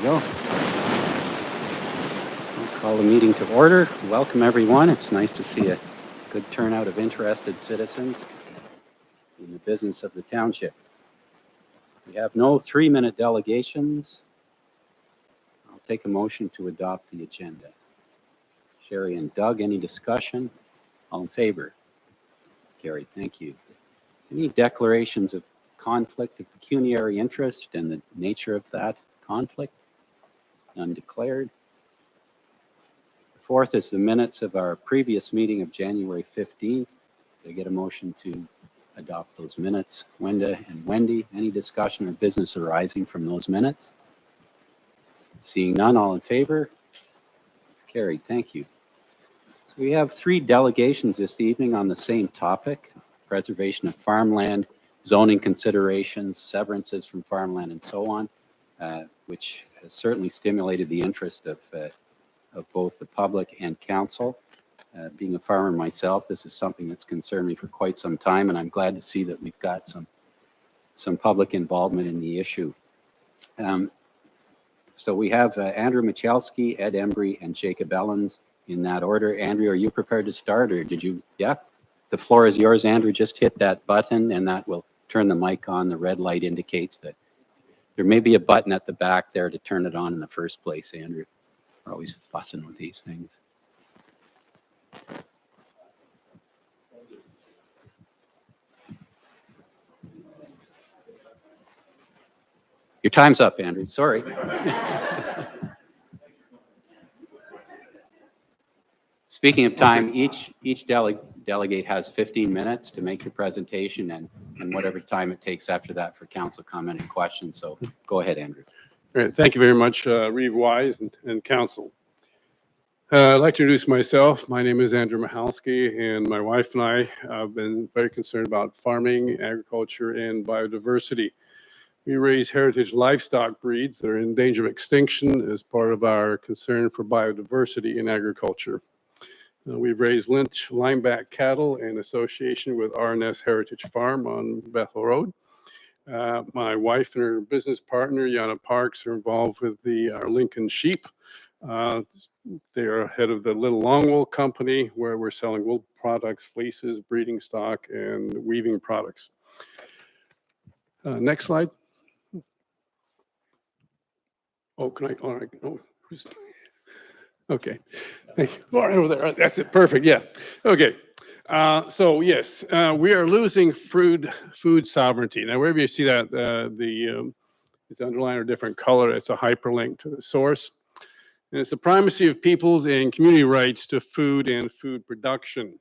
go. I'll call the meeting to order. Welcome, everyone. It's nice to see a good turnout of interested citizens in the business of the township. We have no 3-minute delegations. I'll take a motion to adopt the agenda. Sherry and Doug, any discussion? All in favor? It's carried. Thank you. Any declarations of conflict of pecuniary interest and the nature of that conflict? None declared. The fourth is the minutes of our previous meeting of January 15th. Did I get a motion to adopt those minutes? Wenda and Wendy, any discussion or business arising from those minutes? Seeing none, all in favor? It's carried. Thank you. So we have 3 delegations this evening on the same topic: preservation of farmland, zoning considerations, severances from farmland, and so on, which has certainly stimulated the interest of both the public and council. Being a farmer myself, this is something that's concerned me for quite some time, and I'm glad to see that we've got some public involvement in the issue. So we have Andrew Michalski, Ed Embry, and Jacob Ellens in that order. Andrew, are you prepared to start, or did you? Yeah, the floor is yours, Andrew. Just hit that button and that will turn the mic on. The red light indicates that there may be a button at the back there to turn it on in the first place, Andrew. We're always fussing with these things. Your time's up, Andrew. Sorry. Speaking of time, each delegate has 15 minutes to make your presentation and whatever time it takes after that for council comment and questions. So go ahead, Andrew. All right, thank you very much, Reeve Wise and council. I'd like to introduce myself. My name is Andrew Michalski, and my wife and I have been very concerned about farming, agriculture, and biodiversity. We raise heritage livestock breeds that are in danger of extinction as part of our concern for biodiversity in agriculture. We've raised Lynch lineback cattle in association with RNS Heritage Farm on Bethel Road. My wife and her business partner, Yana Parks, are involved with our Lincoln sheep. They are head of the Little Long Wool Company, where we're selling wool products, fleeces, breeding stock, and weaving products. Next slide. Oh, can I? All right. Oh, who's? Okay. Thank you. All right, over there. That's it. Perfect. Yeah. Okay. So yes, we are losing food sovereignty. Now, wherever you see that, it's underlined or different color, it's a hyperlink to the source. And it's the primacy of people's and community rights to food and food production.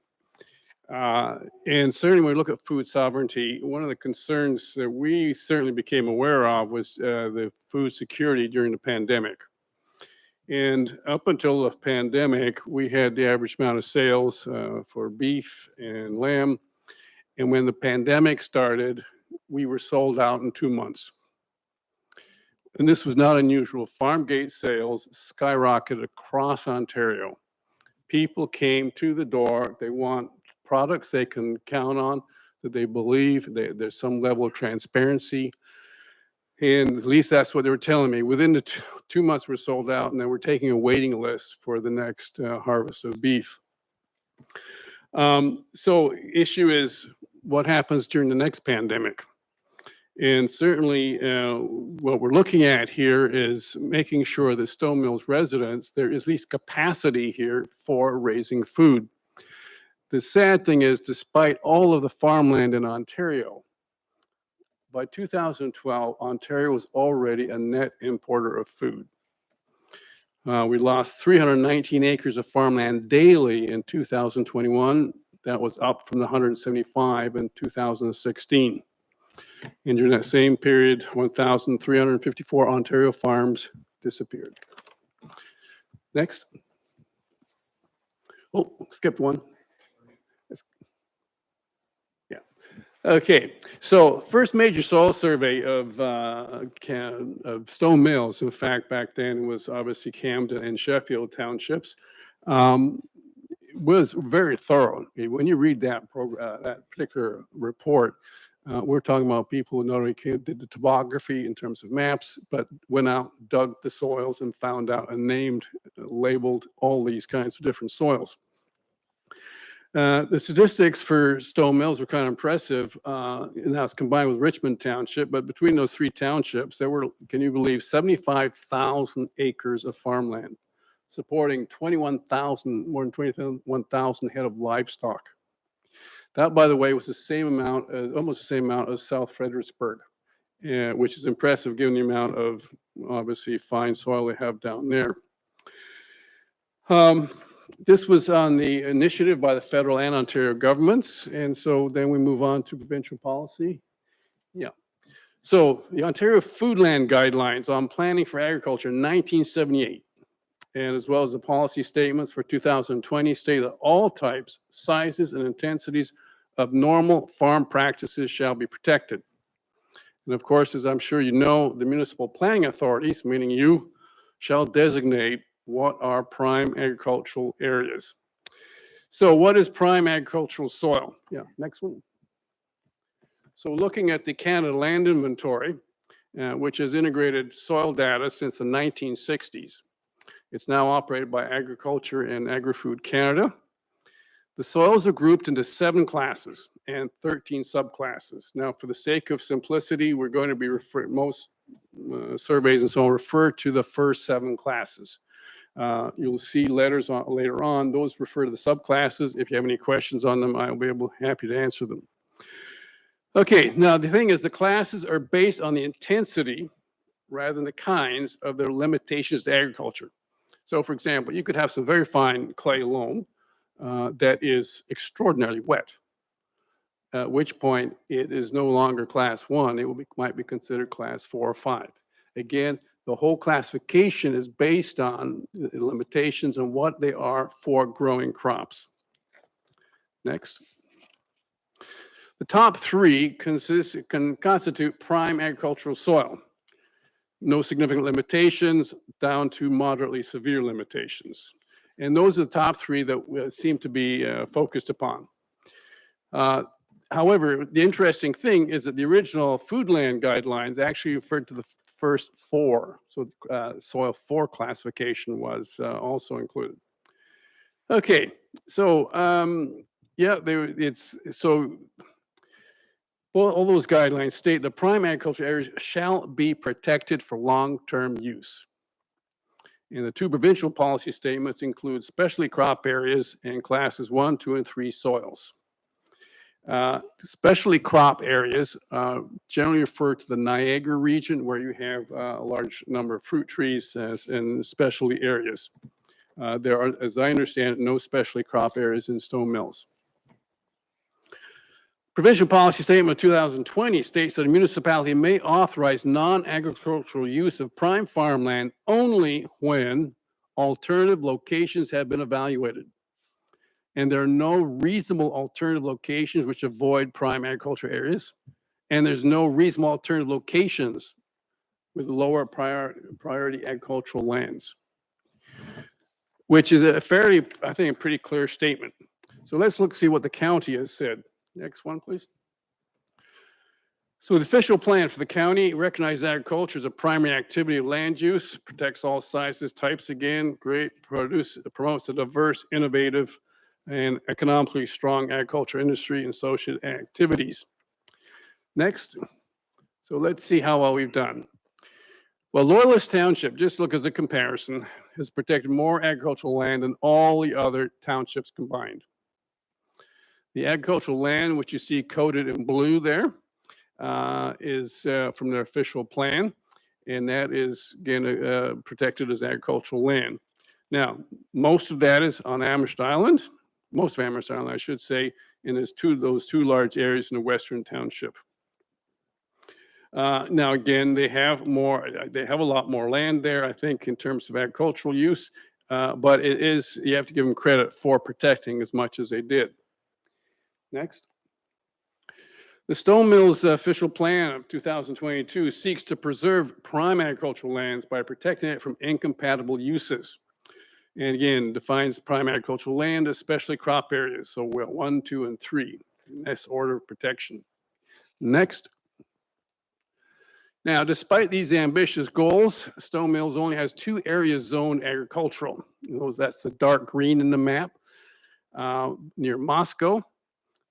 And certainly when we look at food sovereignty, one of the concerns that we certainly became aware of was the food security during the pandemic. And up until the pandemic, we had the average amount of sales for beef and lamb. And when the pandemic started, we were sold out in 2 months. And this was not unusual. Farm gate sales skyrocketed across Ontario. People came to the door. They want products they can count on, that they believe there's some level of transparency. And at least that's what they were telling me. Within the 2 months, we're sold out, and then we're taking a waiting list for the next harvest of beef. So issue is what happens during the next pandemic. And certainly what we're looking at here is making sure that Stone Mills residents, there is at least capacity here for raising food. The sad thing is, despite all of the farmland in Ontario, by 2012, Ontario was already a net importer of food. We lost 319 acres of farmland daily in 2021. That was up from the 175 in 2016. And during that same period, 1,354 Ontario farms disappeared. Next. Oh, skipped one. Yeah. Okay. So first major soil survey of Stone Mills, in fact, back then was obviously Camden and Sheffield townships, was very thorough. When you read that particular report, We're talking about people who not only did the topography in terms of maps, but went out, dug the soils, and found out and named, labeled all these kinds of different soils. The statistics for Stone Mills were kind of impressive, and that's combined with Richmond Township. But between those three townships, there were, can you believe, 75,000 acres of farmland, supporting 21,000, more than 21,000 head of livestock. That, by the way, was the same amount, almost the same amount as South Fredericksburg, which is impressive given the amount of, obviously, fine soil they have down there. This was on the initiative by the federal and Ontario governments. And so then we move on to provincial policy. Yeah. So the Ontario Foodland Guidelines on Planning for Agriculture, 1978, and as well as the policy statements for 2020 state that all types, sizes, and intensities of normal farm practices shall be protected. And of course, as I'm sure you know, the municipal planning authorities, meaning you, shall designate what are prime agricultural areas. So what is prime agricultural soil? Yeah, next one. So looking at the Canada Land Inventory, which has integrated soil data since the 1960s. It's now operated by Agriculture and Agri-Food Canada. The soils are grouped into 7 classes and 13 subclasses. Now, for the sake of simplicity, we're going to be most surveys and so on refer to the first 7 classes. You'll see letters later on. Those refer to the subclasses. If you have any questions on them, I'll be happy to answer them. Okay, now the thing is the classes are based on the intensity rather than the kinds of their limitations to agriculture. So for example, you could have some very fine clay loam that is extraordinarily wet, at which point it is no longer class 1. It might be considered class 4 or 5. Again, the whole classification is based on the limitations and what they are for growing crops. Next. The top 3 can constitute prime agricultural soil. No significant limitations down to moderately severe limitations. And those are the top 3 that seem to be focused upon. However, the interesting thing is that the original Foodland Guidelines actually referred to the first 4. So soil 4 classification was also included. Okay, so yeah, all those guidelines state the prime agriculture areas shall be protected for long-term use. And the 2 provincial policy statements include specialty crop areas and classes 1, 2, and 3 soils. Specialty crop areas generally refer to the Niagara region where you have a large number of fruit trees and specialty areas. There are, as I understand it, no specialty crop areas in Stone Mills. Provincial Policy Statement of 2020 states that a municipality may authorize non-agricultural use of prime farmland only when alternative locations have been evaluated. And there are no reasonable alternative locations which avoid prime agriculture areas. And there's no reasonable alternative locations with lower priority agricultural lands, which is a fairly, I think, a pretty clear statement. So let's see what the county has said. Next one, please. So the official plan for the county recognizes agriculture as a primary activity of land use, protects all sizes, types again, promotes a diverse, innovative, and economically strong agriculture industry and associated activities. Next. So let's see how well we've done. Well, Loyalist Township, just look as a comparison, has protected more agricultural land than all the other townships combined. The agricultural land, which you see coded in blue there, is from their official plan, and that is, again, protected as agricultural land. Now, most of that is on Amherst Island, most of Amherst Island, I should say, and there's those two large areas in the Western Township. Now, again, they have a lot more land there, I think, in terms of agricultural use, but you have to give them credit for protecting as much as they did. Next. The Stone Mills official plan of 2022 seeks to preserve prime agricultural lands by protecting it from incompatible uses. And again, defines prime agricultural land, especially crop areas. So 1, 2, and 3, in this order of protection. Next. Now, despite these ambitious goals, Stone Mills only has 2 areas zoned agricultural. That's the dark green in the map near Moscow.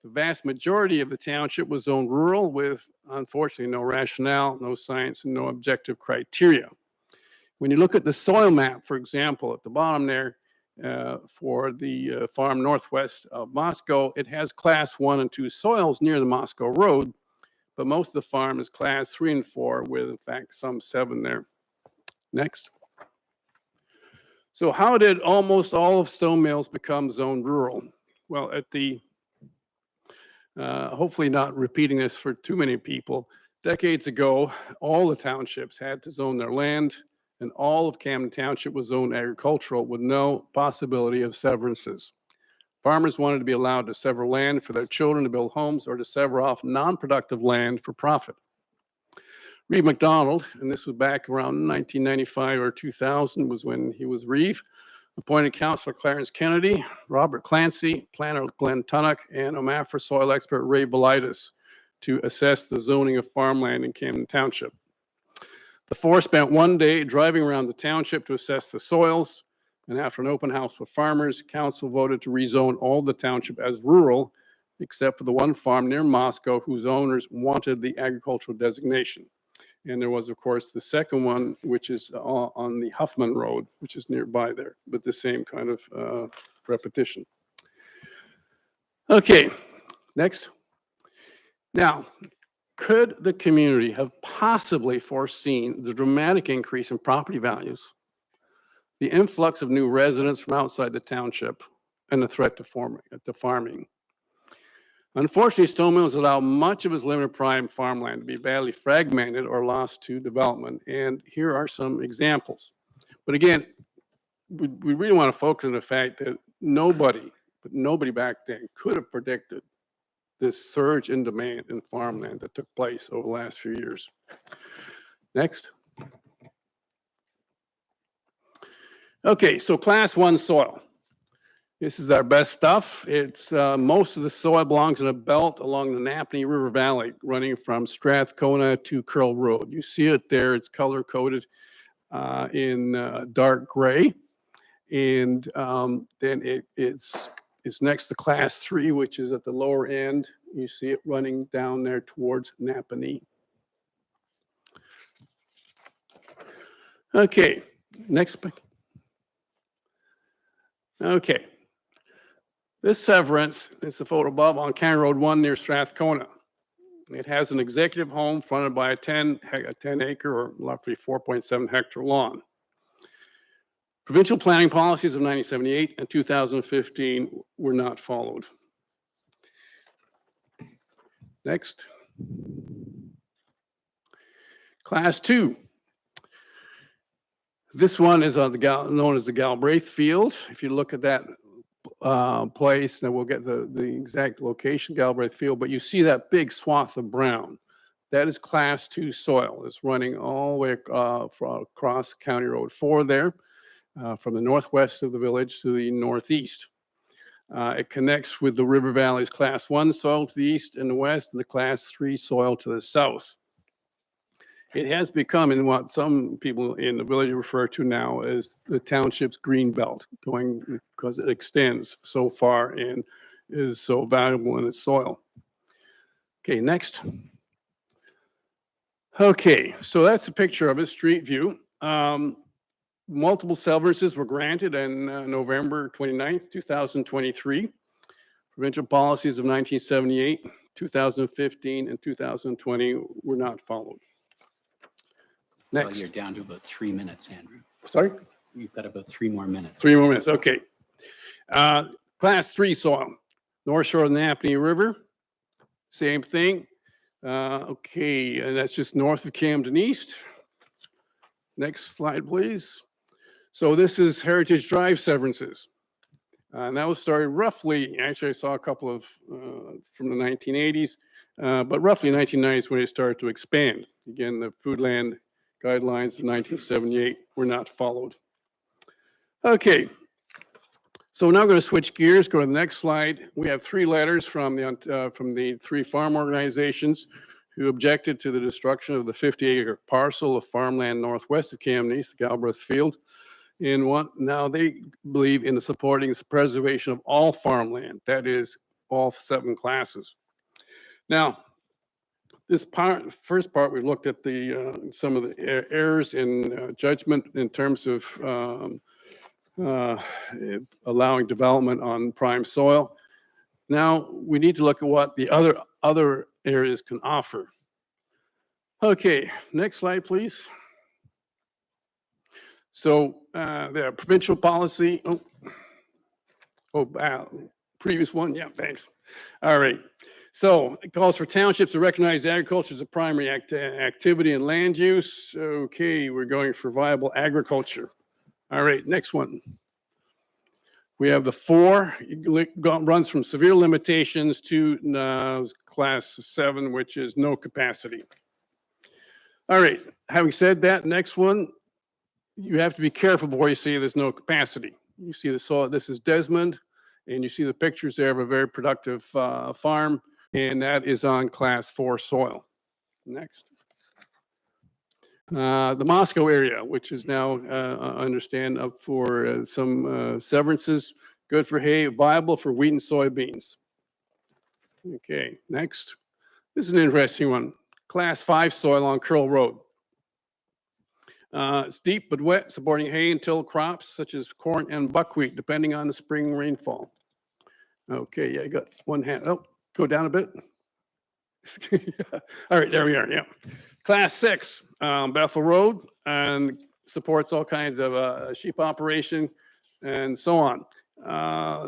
The vast majority of the township was zoned rural with, unfortunately, no rationale, no science, and no objective criteria. When you look at the soil map, for example, at the bottom there, for the farm northwest of Moscow, it has class 1 and 2 soils near the Moscow Road, but most of the farm is class 3 and 4, with in fact some 7 there. Next. So how did almost all of Stone Mills become zoned rural? Well, at the, hopefully not repeating this for too many people, decades ago, all the townships had to zone their land, and all of Camden Township was zoned agricultural with no possibility of severances. Farmers wanted to be allowed to sever land for their children to build homes or to sever off non-productive land for profit. Reeve McDonald, and this was back around 1995 or 2000 was when he was Reeve, appointed Councilor Clarence Kennedy, Robert Clancy, planner Glenn Tunnock, and OMAFRA soil expert Ray Belitis to assess the zoning of farmland in Camden Township. The 4 spent 1 day driving around the township to assess the soils, and after an open house with farmers, council voted to rezone all the township as rural, except for the 1 farm near Moscow whose owners wanted the agricultural designation. And there was, of course, the second one, which is on the Huffman Road, which is nearby there, but the same kind of repetition. Okay, next. Now, could the community have possibly foreseen the dramatic increase in property values, the influx of new residents from outside the township, and the threat to farming? Unfortunately, Stone Mills allowed much of its limited prime farmland to be badly fragmented or lost to development. And here are some examples. But again, we really want to focus on the fact that nobody back then could have predicted this surge in demand in farmland that took place over the last few years. Next. Okay, so class 1 soil. This is our best stuff. It's most of the soil belongs in a belt along the Napanee River Valley, running from Strathcona to Curl Road. You see it there. It's color coded in dark gray, and then it's next to class 3, which is at the lower end. You see it running down there towards Napanee. Okay, next. Okay. This severance is the photo above on County Road 1 near Strathcona. It has an executive home fronted by a 10-acre or roughly 4.7 hectare lawn. Provincial planning policies of 1978 and 2015 were not followed. Next. Class 2. This one is on known as the Galbraith Field. If you look at that place, then we'll get the exact location, Galbraith Field, but you see that big swath of brown. That is class 2 soil. It's running all the way across County Road 4 there, from the northwest of the village to the northeast. It connects with the River Valley's class 1 soil to the east and the west, and the class 3 soil to the south. It has become in what some people in the village refer to now as the township's green belt, going because it extends so far and is so valuable in its soil. Okay, next. Okay, so that's a picture of a street view. Multiple severances were granted on November 29th, 2023. Provincial policies of 1978, 2015, and 2020 were not followed. Next. Well, you're down to about 3 minutes, Andrew. Sorry? You've got about 3 more minutes. 3 more minutes, okay. Class 3 soil, north shore of the Napanee River, same thing. Okay, and that's just north of Camden East. Next slide, please. So this is Heritage Drive severances. And that was started roughly, actually I saw a couple of from the 1980s, but roughly 1990s when it started to expand. Again, the Foodland guidelines of 1978 were not followed. Okay, so now I'm going to switch gears, go to the next slide. We have 3 letters from the 3 farm organizations who objected to the destruction of the 50-acre parcel of farmland northwest of Camden East, Galbraith Field. And now they believe in the supporting the preservation of all farmland, that is, all 7 classes. Now, this first part, we looked at the some of the errors in judgment in terms of allowing development on prime soil. Now we need to look at what the other areas can offer. Okay, next slide, please. So the provincial policy. Previous one. Yeah, thanks. All right. So it calls for townships to recognize agriculture as a primary activity and land use. Okay, we're going for viable agriculture. All right, next one. We have the 4, runs from severe limitations to class 7, which is no capacity. All right, having said that, next one, you have to be careful before you see there's no capacity. You see the soil, this is Desmond, and you see the pictures there of a very productive farm, and that is on class 4 soil. Next. The Moscow area, which is now, I understand, up for some severances, good for hay, viable for wheat and soybeans. Okay, next. This is an interesting one. Class 5 soil on Curl Road. It's deep but wet, supporting hay and till crops such as corn and buckwheat, depending on the spring rainfall. Okay, yeah, I got one hand. Oh, go down a bit. All right, there we are, yeah. Class 6, Bethel Road, and supports all kinds of sheep operation and so on.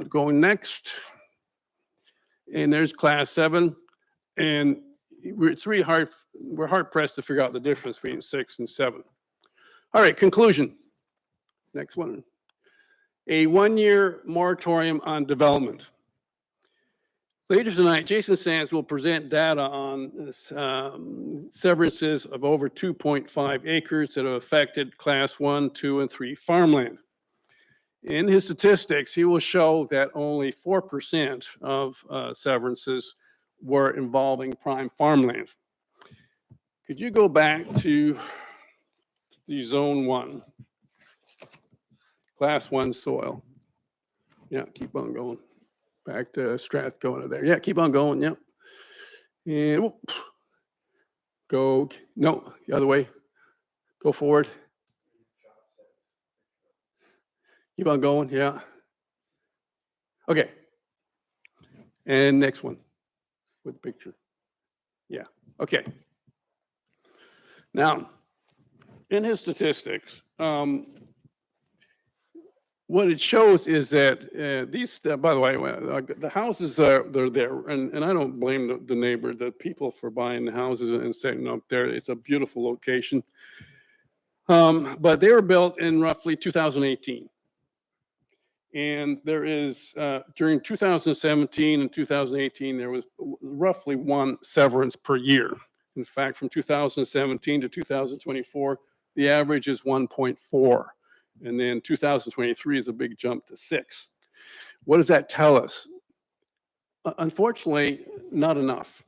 Going next, and there's class 7, and it's really hard, we're hard pressed to figure out the difference between 6 and 7. All right, conclusion. Next one. A 1-year moratorium on development. Later tonight, Jason Sands will present data on severances of over 2.5 acres that have affected class 1, 2, and 3 farmland. In his statistics, he will show that only 4% of severances were involving prime farmland. Could you go back to the zone 1, class 1 soil? Yeah, keep on going. Back to Strathcona there. Yeah, keep on going. Yep. And whoop. Go. No, the other way. Go forward. Keep on going. Yeah. Okay. And next one with the picture. Yeah. Okay. Now, in his statistics, what it shows is that these, by the way, the houses they're there, and I don't blame the neighbor, the people for buying the houses and setting up there. It's a beautiful location. But they were built in roughly 2018. And there is, during 2017 and 2018, there was roughly 1 severance per year. In fact, from 2017 to 2024, the average is 1.4. And then 2023 is a big jump to 6. What does that tell us? Unfortunately, not enough.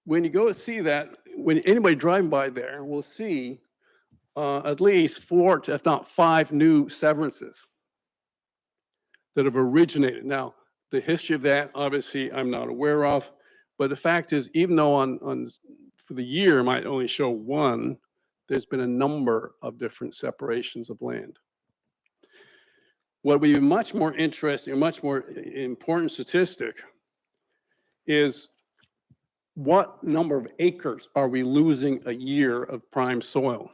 When you go see that, when anybody driving by there will see at least 4 to, if not 5, new severances that have originated. Now, the history of that, obviously, I'm not aware of. But the fact is, even though for the year it might only show 1, there's been a number of different separations of land. What would be much more interesting, a much more important statistic is what number of acres are we losing a year of prime soil?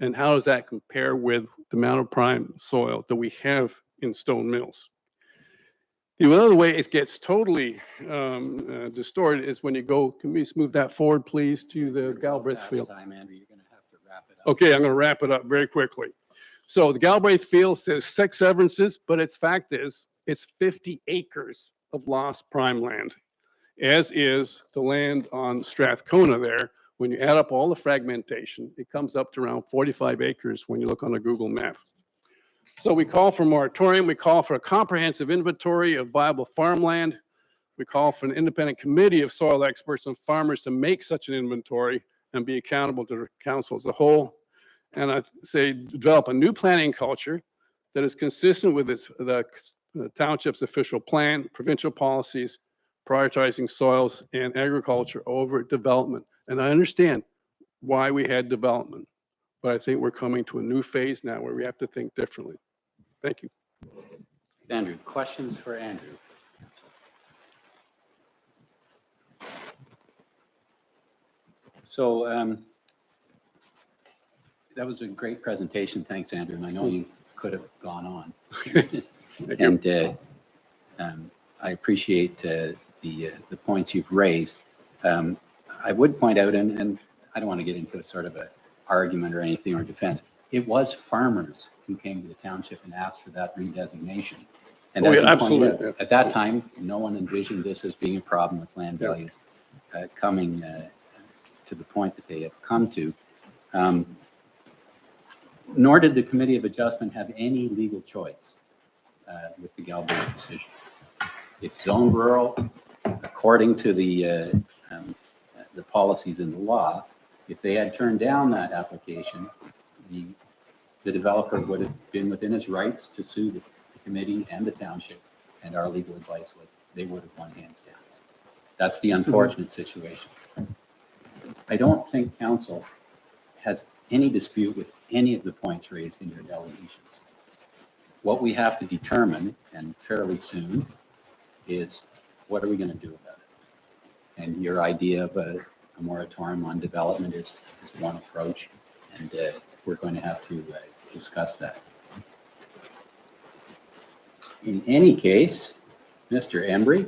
And how does that compare with the amount of prime soil that we have in Stone Mills? The other way it gets totally distorted is when you go, can we just move that forward, please, to the Galbraith Field? Time, Andrew, you're going to have to wrap it up. Okay, I'm going to wrap it up very quickly. So the Galbraith Field says 6 severances, but its fact is it's 50 acres of lost prime land, as is the land on Strathcona there. When you add up all the fragmentation, it comes up to around 45 acres when you look on a Google map. So we call for moratorium. We call for a comprehensive inventory of viable farmland. We call for an independent committee of soil experts and farmers to make such an inventory and be accountable to the council as a whole. And I say develop a new planning culture that is consistent with the township's official plan, provincial policies, prioritizing soils and agriculture over development. And I understand why we had development, but I think we're coming to a new phase now where we have to think differently. Thank you. Andrew, questions for Andrew? So that was a great presentation. Thanks, Andrew. And I know you could have gone on. And I appreciate the points you've raised. I would point out, and I don't want to get into a sort of an argument or anything or defense, it was farmers who came to the township and asked for that redesignation. And as you pointed out, at that time, no one envisioned this as being a problem with land values coming to the point that they have come to. Nor did the Committee of Adjustment have any legal choice with the Galbraith decision. It's zoned rural according to the policies in the law. If they had turned down that application, the developer would have been within his rights to sue the committee and the township, and our legal advice was they would have won hands down. That's the unfortunate situation. I don't think council has any dispute with any of the points raised in your delegations. What we have to determine, and fairly soon, is what are we going to do about it? And your idea of a moratorium on development is one approach, and we're going to have to discuss that. In any case, Mr. Embry,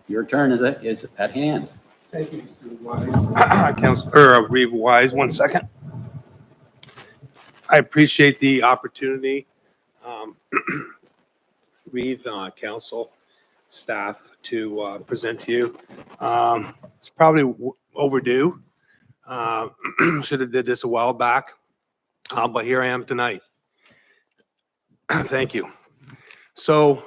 your turn is at hand. Thank you, Mr. Wise. Councilor Reeve Wise, 1 second. I appreciate the opportunity. Reeve, council, staff, to present to you. It's probably overdue. Should have did this a while back, but here I am tonight. Thank you. So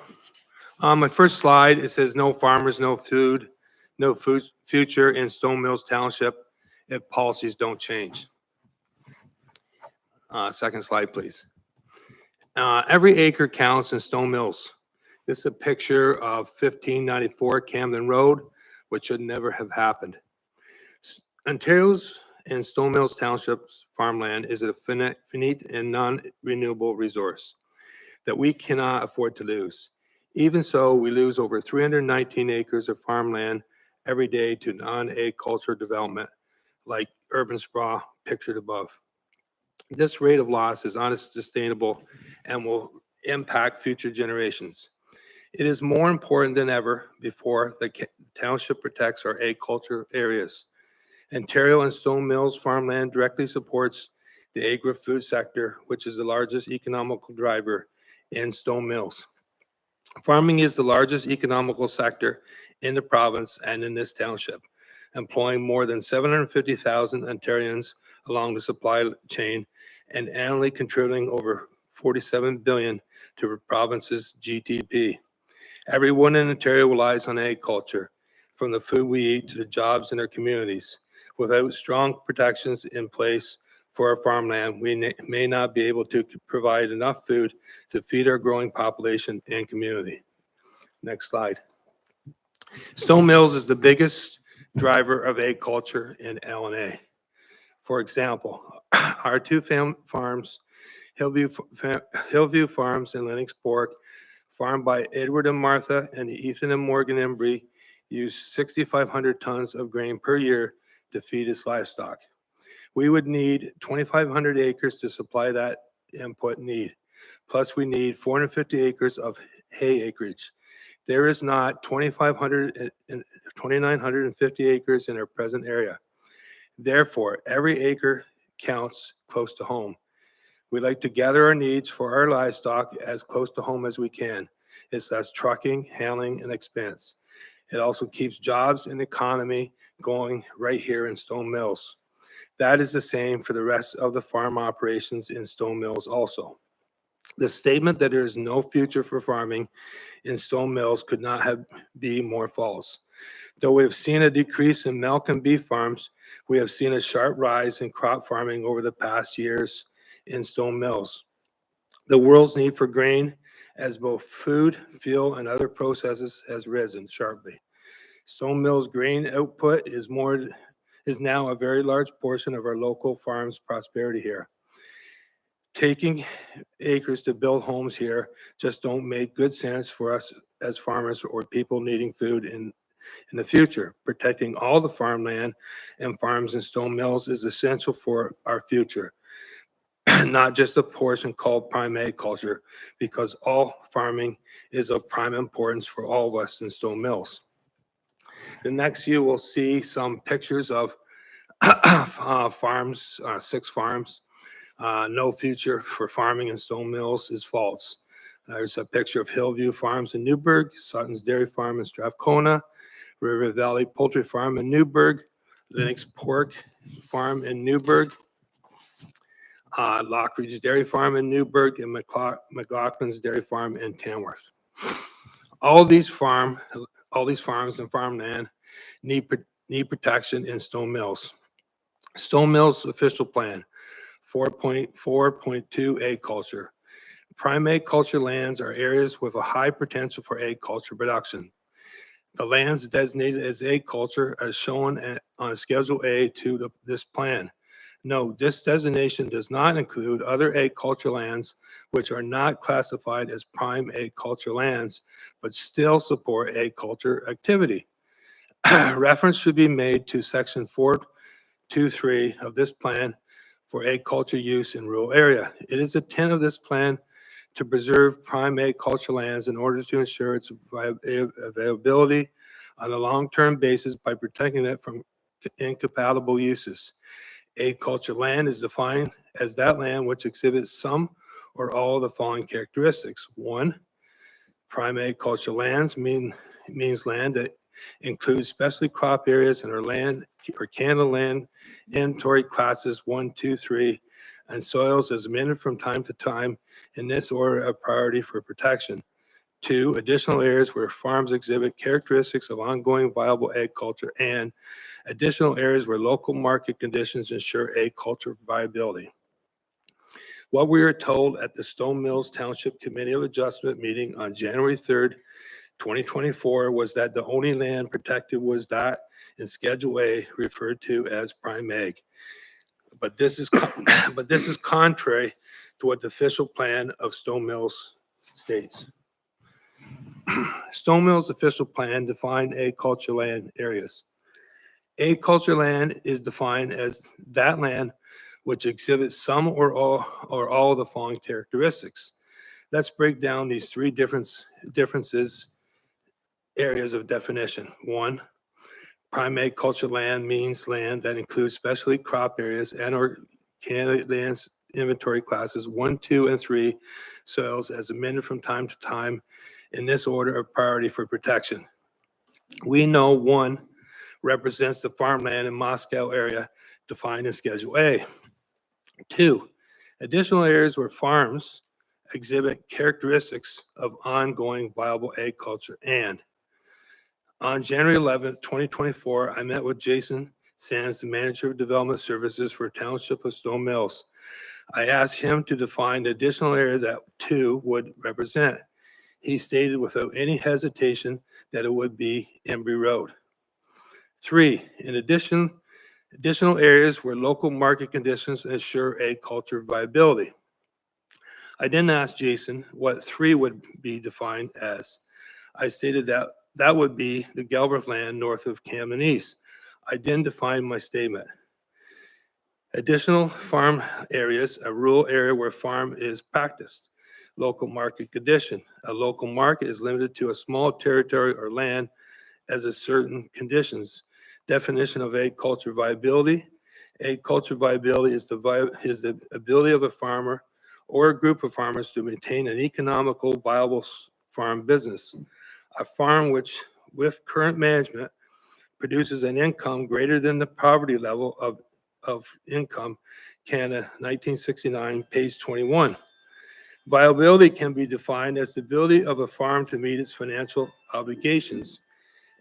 on my first slide, it says no farmers, no food, no food future in Stone Mills Township if policies don't change. Second slide, please. Every acre counts in Stone Mills. This is a picture of 1594 Camden Road, which should never have happened. Ontario's and Stone Mills Township's farmland is a finite and non-renewable resource that we cannot afford to lose. Even so, we lose over 319 acres of farmland every day to non-agricultural development, like urban sprawl pictured above. This rate of loss is unsustainable and will impact future generations. It is more important than ever before the township protects our agriculture areas. Ontario and Stone Mills farmland directly supports the agri-food sector, which is the largest economical driver in Stone Mills. Farming is the largest economical sector in the province and in this township, employing more than 750,000 Ontarians along the supply chain and annually contributing over 47 billion to the province's GDP. Everyone in Ontario relies on agriculture, from the food we eat to the jobs in our communities. Without strong protections in place for our farmland, we may not be able to provide enough food to feed our growing population and community. Next slide. Stone Mills is the biggest driver of agriculture in LNA. For example, our two farms, Hillview Farms and Lennox Pork, farmed by Edward and Martha and Ethan and Morgan Embry, use 6,500 tons of grain per year to feed its livestock. We would need 2,500 acres to supply that input need. Plus, we need 450 acres of hay acreage. There is not 2,950 acres in our present area. Therefore, every acre counts close to home. We like to gather our needs for our livestock as close to home as we can. It's less trucking, handling, and expense. It also keeps jobs and economy going right here in Stone Mills. That is the same for the rest of the farm operations in Stone Mills also. The statement that there is no future for farming in Stone Mills could not have be more false. Though we have seen a decrease in milk and beef farms, we have seen a sharp rise in crop farming over the past years in Stone Mills. The world's need for grain as both food, fuel, and other processes has risen sharply. Stone Mills grain output is now a very large portion of our local farms' prosperity here. Taking acres to build homes here just don't make good sense for us as farmers or people needing food in the future. Protecting all the farmland and farms in Stone Mills is essential for our future, not just a portion called prime agriculture, because all farming is of prime importance for all of us in Stone Mills. The next you will see some pictures of farms, 6 farms. No future for farming in Stone Mills is false. There's a picture of Hillview Farms in Newburgh, Sutton's Dairy Farm in Strathcona, River Valley Poultry Farm in Newburgh, Lennox Pork Farm in Newburgh, Lockridge Dairy Farm in Newburgh, and McLaughlin's Dairy Farm in Tamworth. All these farms and farmland need protection in Stone Mills. Stone Mills official plan, 4.4.2 agriculture. Prime agriculture lands are areas with a high potential for agriculture production. The lands designated as agriculture are shown on Schedule A to this plan. Note, this designation does not include other agriculture lands which are not classified as prime agriculture lands, but still support agriculture activity. Reference should be made to Section 423 of this plan for agriculture use in rural area. It is the intent of this plan to preserve prime agriculture lands in order to ensure its availability on a long-term basis by protecting it from incompatible uses. Agriculture land is defined as that land which exhibits some or all of the following characteristics. 1, prime agriculture lands means land that includes specialty crop areas and land or Canada land inventory classes 1, 2, 3, and soils as amended from time to time in this order of priority for protection. 2, additional areas where farms exhibit characteristics of ongoing viable agriculture, and additional areas where local market conditions ensure agriculture viability. What we were told at the Stone Mills Township Committee of Adjustment meeting on January 3rd, 2024 was that the only land protected was that in Schedule A referred to as prime ag. But this is contrary to what the official plan of Stone Mills states. Stone Mills official plan defined agriculture land areas. Agriculture land is defined as that land which exhibits some or all of the following characteristics. Let's break down these 3 differences areas of definition. 1, prime agriculture land means land that includes specialty crop areas and or Canada lands inventory classes 1, 2, and 3 soils as amended from time to time in this order of priority for protection. We know 1 represents the farmland in Moscow area defined in Schedule A. 2, additional areas where farms exhibit characteristics of ongoing viable agriculture. And on January 11, 2024, I met with Jason Sands, the Manager of Development Services for Township of Stone Mills. I asked him to define the additional area that 2 would represent. He stated without any hesitation that it would be Embry Road. 3, in addition, additional areas where local market conditions ensure agriculture viability. I then asked Jason what 3 would be defined as. I stated that would be the Galbraith land north of Camden East. I then defined my statement. Additional farm areas, a rural area where farm is practiced. Local market condition. A local market is limited to a small territory or land as a certain conditions. Definition of agriculture viability. Agriculture viability is the ability of a farmer or a group of farmers to maintain an economical, viable farm business. A farm which, with current management, produces an income greater than the poverty level of income, Canada, 1969, page 21. Viability can be defined as the ability of a farm to meet its financial obligations.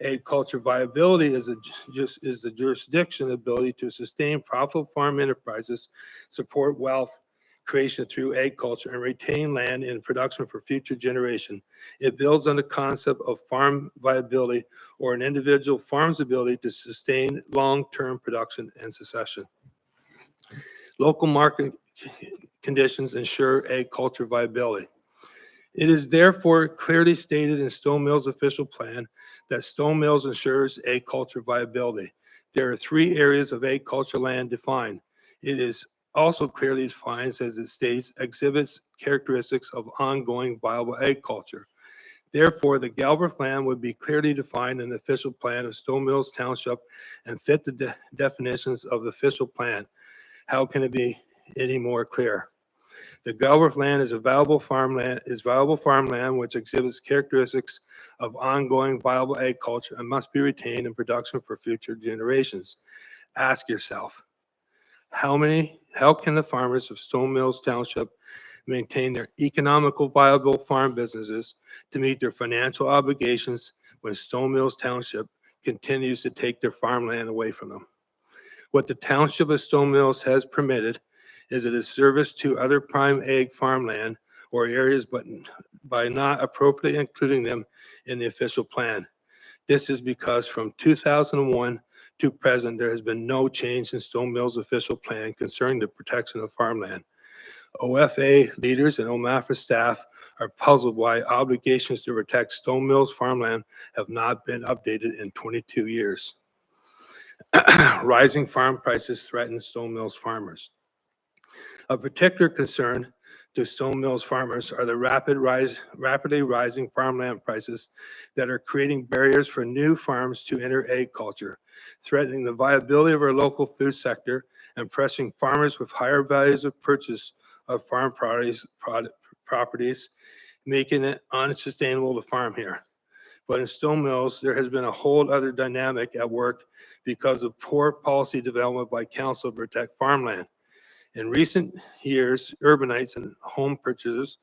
Agriculture viability is the jurisdiction ability to sustain profitable farm enterprises, support wealth creation through agriculture, and retain land in production for future generation. It builds on the concept of farm viability, or an individual farm's ability to sustain long-term production and succession. Local market conditions ensure agriculture viability. It is therefore clearly stated in Stone Mill's official plan that Stone Mills ensures agriculture viability. There are 3 areas of agriculture land defined. It is also clearly defined, as it states, exhibits characteristics of ongoing viable agriculture. Therefore, the Galbraith land would be clearly defined in the official plan of Stone Mills Township and fit the definitions of the official plan. How can it be any more clear? The Galbraith land is valuable farmland which exhibits characteristics of ongoing viable agriculture and must be retained in production for future generations. Ask yourself, how can the farmers of Stone Mills Township maintain their economical viable farm businesses to meet their financial obligations when Stone Mills Township continues to take their farmland away from them? What the Township of Stone Mills has permitted is it is service to other prime ag farmland or areas, but by not appropriately including them in the official plan. This is because from 2001 to present, there has been no change in Stone Mills' official plan concerning the protection of farmland. OFA leaders and OMAFRA staff are puzzled why obligations to protect Stone Mills farmland have not been updated in 22 years. Rising farm prices threaten Stone Mills farmers. Of particular concern to Stone Mills farmers are the rapidly rising farmland prices that are creating barriers for new farms to enter agriculture, threatening the viability of our local food sector and pressing farmers with higher values of purchase of farm properties, making it unsustainable to farm here. But in Stone Mills, there has been a whole other dynamic at work because of poor policy development by council to protect farmland. In recent years, urbanites and home purchasers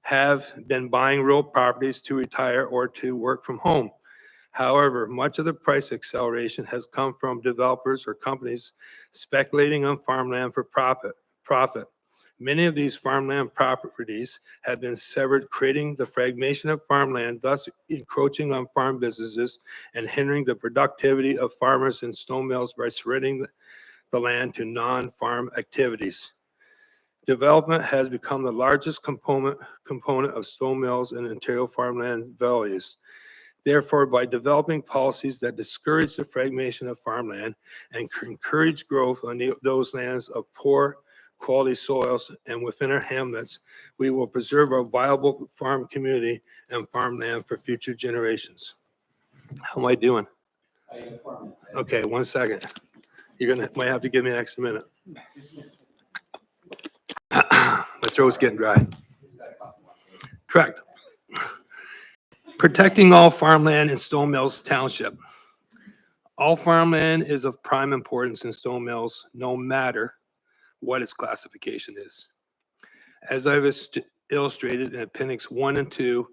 have been buying real properties to retire or to work from home. However, much of the price acceleration has come from developers or companies speculating on farmland for profit. Many of these farmland properties have been severed, creating the fragmentation of farmland, thus encroaching on farm businesses and hindering the productivity of farmers in Stone Mills by surrendering the land to non-farm activities. Development has become the largest component of Stone Mills and Ontario farmland values. Therefore, by developing policies that discourage the fragmentation of farmland and encourage growth on those lands of poor quality soils and within our hamlets, we will preserve our viable farm community and farmland for future generations. How am I doing? Okay, 1 second. Might have to give me an extra minute. My throat's getting dry. Correct. Protecting all farmland in Stone Mills Township. All farmland is of prime importance in Stone Mills, no matter what its classification is. As I've illustrated in Appendix 1 and 2,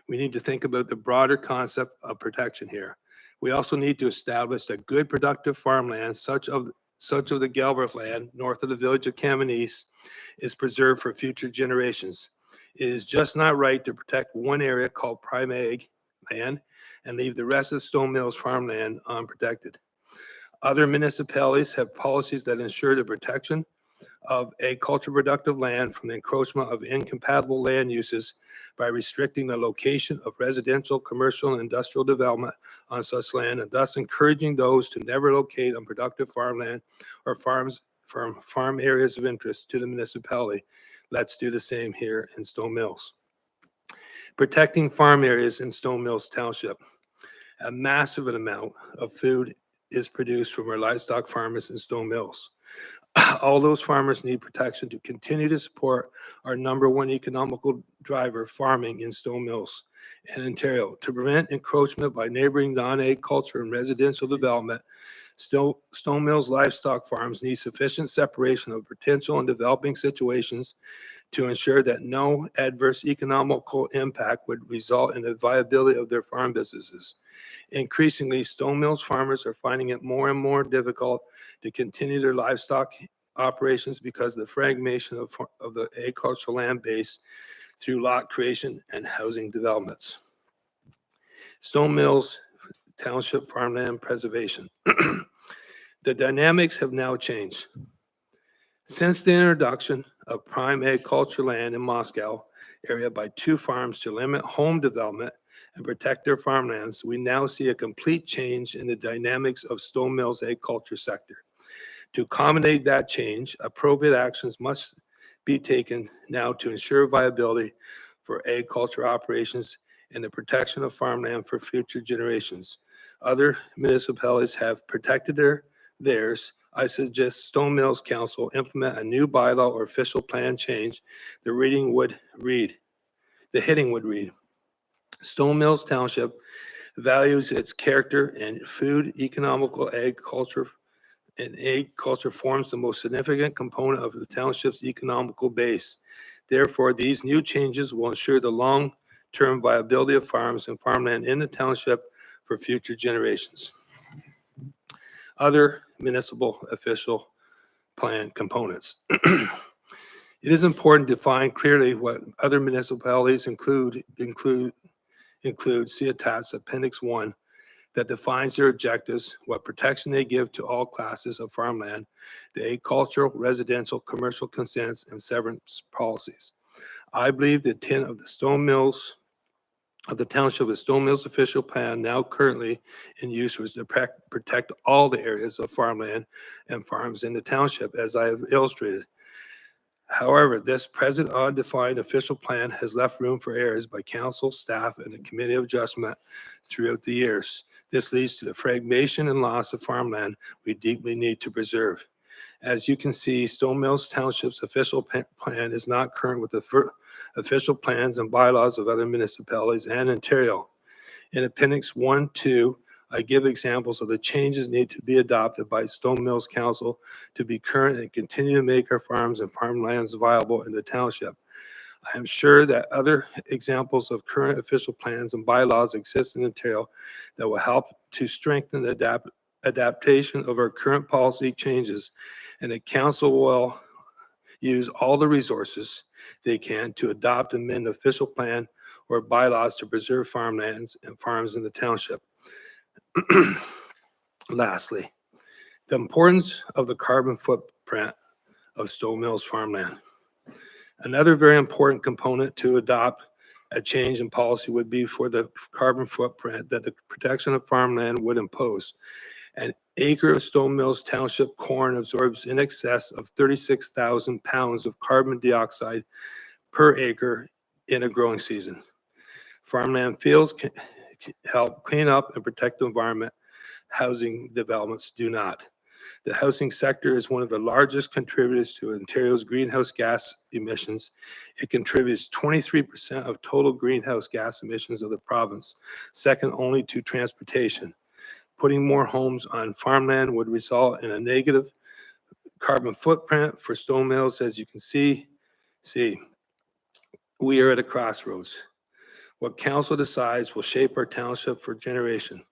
we need to think about the broader concept of protection here. We also need to establish that good productive farmland, such of the Galbraith land, north of the village of Camanese, is preserved for future generations. It is just not right to protect one area called prime ag land and leave the rest of Stone Mills farmland unprotected. Other municipalities have policies that ensure the protection of agricultural productive land from the encroachment of incompatible land uses by restricting the location of residential, commercial, and industrial development on such land, and thus encouraging those to never locate on productive farmland or farms from farm areas of interest to the municipality. Let's do the same here in Stone Mills. Protecting farm areas in Stone Mills Township. A massive amount of food is produced from our livestock farmers in Stone Mills. All those farmers need protection to continue to support our #1 economical driver, farming in Stone Mills and Ontario. To prevent encroachment by neighboring non-agriculture and residential development, Stone Mills livestock farms need sufficient separation of potential and developing situations to ensure that no adverse economical impact would result in the viability of their farm businesses. Increasingly, Stone Mills farmers are finding it more and more difficult to continue their livestock operations because of the fragmentation of the agricultural land base through lot creation and housing developments. Stone Mills Township farmland preservation. The dynamics have now changed. Since the introduction of prime agriculture land in Moscow area by two farms to limit home development and protect their farmlands, we now see a complete change in the dynamics of Stone Mills agriculture sector. To accommodate that change, appropriate actions must be taken now to ensure viability for agriculture operations and the protection of farmland for future generations. Other municipalities have protected theirs. I suggest Stone Mills Council implement a new bylaw or official plan change. The heading would read, Stone Mills Township values its character and food economical agriculture, and agriculture forms the most significant component of the township's economical base. Therefore, these new changes will ensure the long-term viability of farms and farmland in the township for future generations. Other municipal official plan components. It is important to define clearly what other municipalities include, see attached Appendix 1, that defines their objectives, what protection they give to all classes of farmland, the agricultural, residential, commercial consents, and severance policies. I believe the intent of the Stone Mills, of the Township of Stone Mills official plan now currently in use was to protect all the areas of farmland and farms in the township, as I have illustrated. However, this present undefined official plan has left room for errors by council, staff, and the Committee of Adjustment throughout the years. This leads to the fragmentation and loss of farmland we deeply need to preserve. As you can see, Stone Mills Township's official plan is not current with the official plans and bylaws of other municipalities and Ontario. In Appendix 1-2, I give examples of the changes need to be adopted by Stone Mills Council to be current and continue to make our farms and farmlands viable in the township. I am sure that other examples of current official plans and bylaws exist in Ontario that will help to strengthen the adaptation of our current policy changes, and the council will use all the resources they can to adopt and amend the official plan or bylaws to preserve farmlands and farms in the township. Lastly, the importance of the carbon footprint of Stone Mills farmland. Another very important component to adopt a change in policy would be for the carbon footprint that the protection of farmland would impose. An acre of Stone Mills Township corn absorbs in excess of 36,000 pounds of carbon dioxide per acre in a growing season. Farmland fields can help clean up and protect the environment. Housing developments do not. The housing sector is one of the largest contributors to Ontario's greenhouse gas emissions. It contributes 23% of total greenhouse gas emissions of the province, second only to transportation. Putting more homes on farmland would result in a negative carbon footprint for Stone Mills. As you can see, we are at a crossroads. What council decides will shape our township for generation.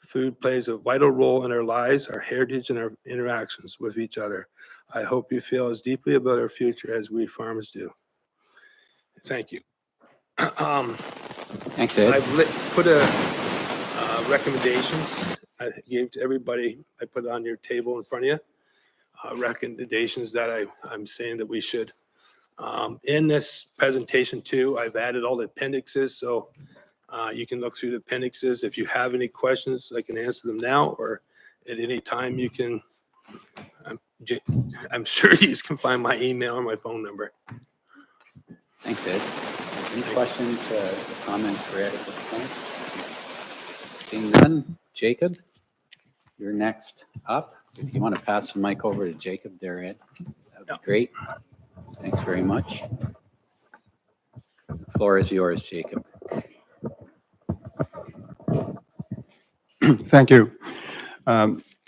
Food plays a vital role in our lives, our heritage, and our interactions with each other. I hope you feel as deeply about our future as we farmers do. Thank you. Thanks, Ed. I've put recommendations I gave to everybody. I put it on your table in front of you. Recommendations that I'm saying that we should. In this presentation too, I've added all the appendixes, so you can look through the appendixes. If you have any questions, I can answer them now, or at any time you can. I'm sure you can find my email or my phone number. Thanks, Ed. Any questions, comments for Ed at this point? Seeing none, Jacob, you're next up. If you want to pass the mic over to Jacob there, Ed, that would be great. Thanks very much. The floor is yours, Jacob. Thank you.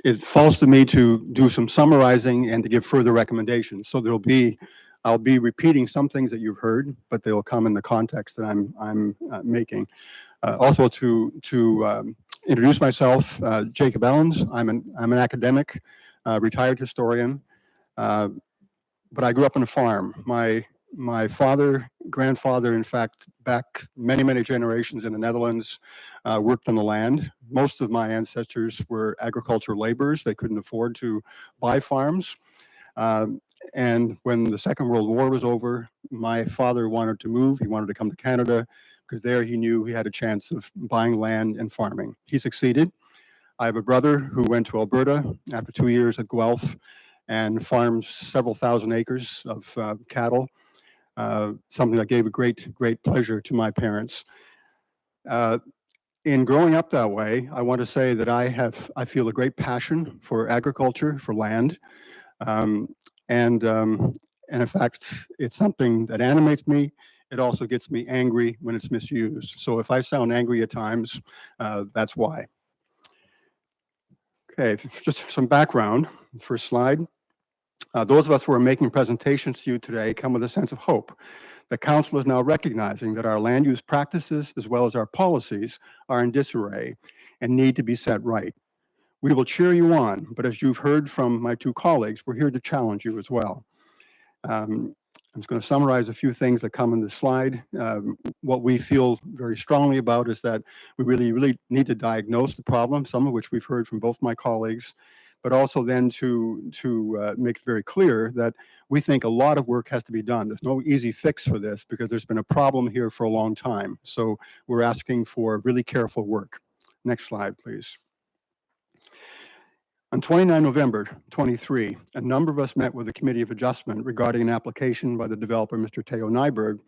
It falls to me to do some summarizing and to give further recommendations. So there'll be I'll be repeating some things that you've heard, but they'll come in the context that I'm making. Also to introduce myself, Jacob Ellens. I'm an academic, retired historian, but I grew up on a farm. My father, grandfather, in fact, back many generations in the Netherlands, worked on the land. Most of my ancestors were agricultural laborers. They couldn't afford to buy farms. And when the Second World War was over, my father wanted to move. He wanted to come to Canada because there he knew he had a chance of buying land and farming. He succeeded. I have a brother who went to Alberta after 2 years at Guelph and farmed several thousand acres of cattle, something that gave a great pleasure to my parents. In growing up that way, I want to say that I feel a great passion for agriculture, for land. And in fact, it's something that animates me. It also gets me angry when it's misused. So if I sound angry at times, that's why. Okay, just some background. First slide. Those of us who are making presentations to you today come with a sense of hope. The council is now recognizing that our land use practices, as well as our policies, are in disarray and need to be set right. We will cheer you on, but as you've heard from my two colleagues, we're here to challenge you as well. I'm just going to summarize a few things that come in the slide. What we feel very strongly about is that we really need to diagnose the problem, some of which we've heard from both my colleagues, but also then to make it very clear that we think a lot of work has to be done. There's no easy fix for this because there's been a problem here for a long time. So we're asking for really careful work. Next slide, please. On 29 November 23, a number of us met with the Committee of Adjustment regarding an application by the developer, Mr. Theo Nyberg,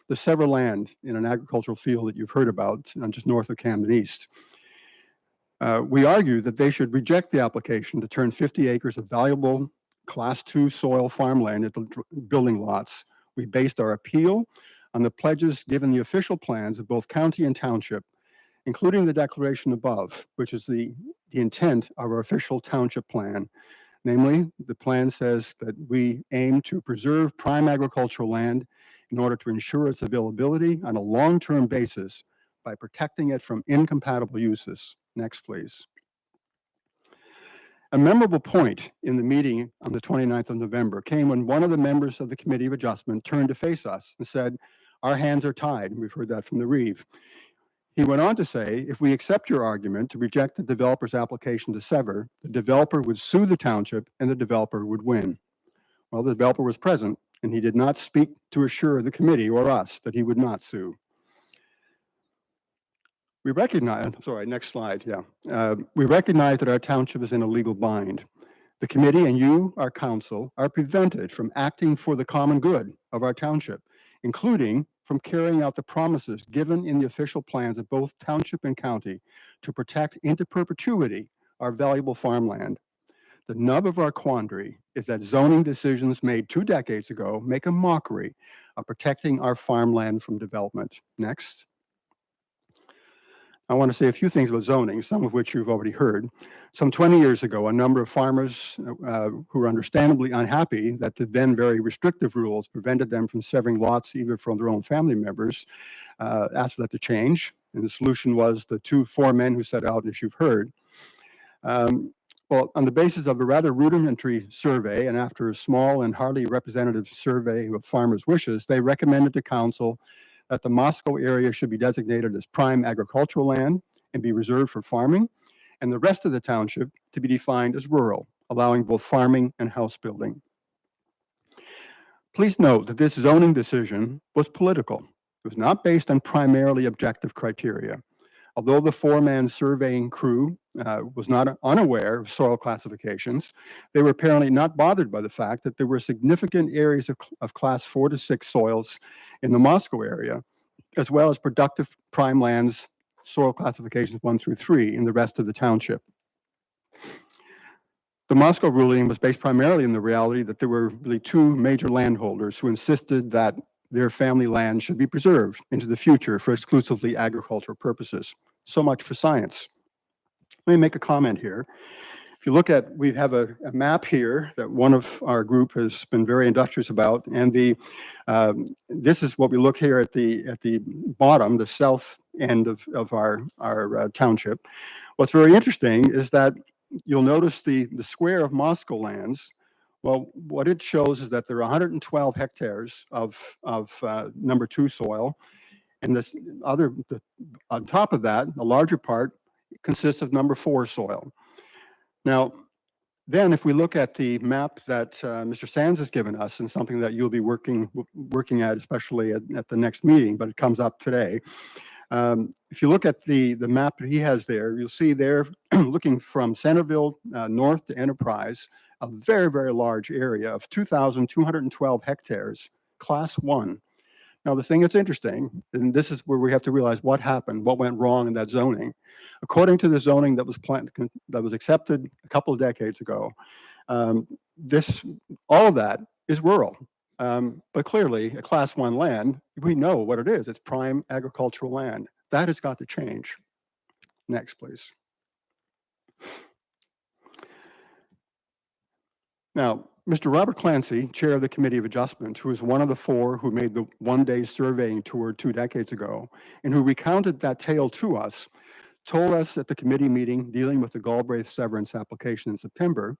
to sever land in an agricultural field that you've heard about just north of Camden East. We argued that they should reject the application to turn 50 acres of valuable Class 2 soil farmland into building lots. We based our appeal on the pledges given the official plans of both county and township, including the declaration above, which is the intent of our official township plan. Namely, the plan says that we aim to preserve prime agricultural land in order to ensure its availability on a long-term basis by protecting it from incompatible uses. Next, please. A memorable point in the meeting on the 29th of November came when one of the members of the Committee of Adjustment turned to face us and said, "Our hands are tied." We've heard that from the Reeve. He went on to say, if we accept your argument to reject the developer's application to sever, the developer would sue the township and the developer would win. Well, the developer was present and he did not speak to assure the committee or us that he would not sue. We recognize, sorry, next slide, yeah. We recognize that our township is in a legal bind. The committee and you, our council, are prevented from acting for the common good of our township, including from carrying out the promises given in the official plans of both township and county to protect into perpetuity our valuable farmland. The nub of our quandary is that zoning decisions made 2 decades ago make a mockery of protecting our farmland from development. Next. I want to say a few things about zoning, some of which you've already heard. Some 20 years ago, a number of farmers who were understandably unhappy that the then very restrictive rules prevented them from severing lots even from their own family members, asked for that to change. And the solution was the 4 men who set out, as you've heard. Well, on the basis of a rather rudimentary survey, and after a small and hardly representative survey of farmers' wishes, they recommended to council that the Moscow area should be designated as prime agricultural land and be reserved for farming, and the rest of the township to be defined as rural, allowing both farming and house building. Please note that this zoning decision was political. It was not based on primarily objective criteria. Although the 4-man surveying crew was not unaware of soil classifications, they were apparently not bothered by the fact that there were significant areas of class 4 to 6 soils in the Moscow area, as well as productive prime lands, soil classifications 1 through 3 in the rest of the township. The Moscow ruling was based primarily on the reality that there were really 2 major landholders who insisted that their family land should be preserved into the future for exclusively agricultural purposes. So much for science. Let me make a comment here. If you look at, we have a map here that one of our group has been very industrious about, and this is what we look here at the bottom, the south end of our township. What's very interesting is that you'll notice the square of Moscow lands. Well, what it shows is that there are 112 hectares of number 2 soil, and on top of that, the larger part consists of number 4 soil. Now, then if we look at the map that Mr. Sands has given us, and something that you'll be working at, especially at the next meeting, but it comes up today. If you look at the map that he has there, you'll see there, looking from Centerville north to Enterprise, a very, very large area of 2,212 hectares, Class 1. Now, the thing that's interesting, and this is where we have to realize what happened, what went wrong in that zoning. According to the zoning that was accepted a couple of decades ago, all of that is rural. But clearly, a Class 1 land, we know what it is. It's prime agricultural land. That has got to change. Next, please. Now, Mr. Robert Clancy, chair of the Committee of Adjustment, who was one of the 4 who made the one-day surveying tour 2 decades ago, and who recounted that tale to us, told us at the committee meeting dealing with the Galbraith severance application in September,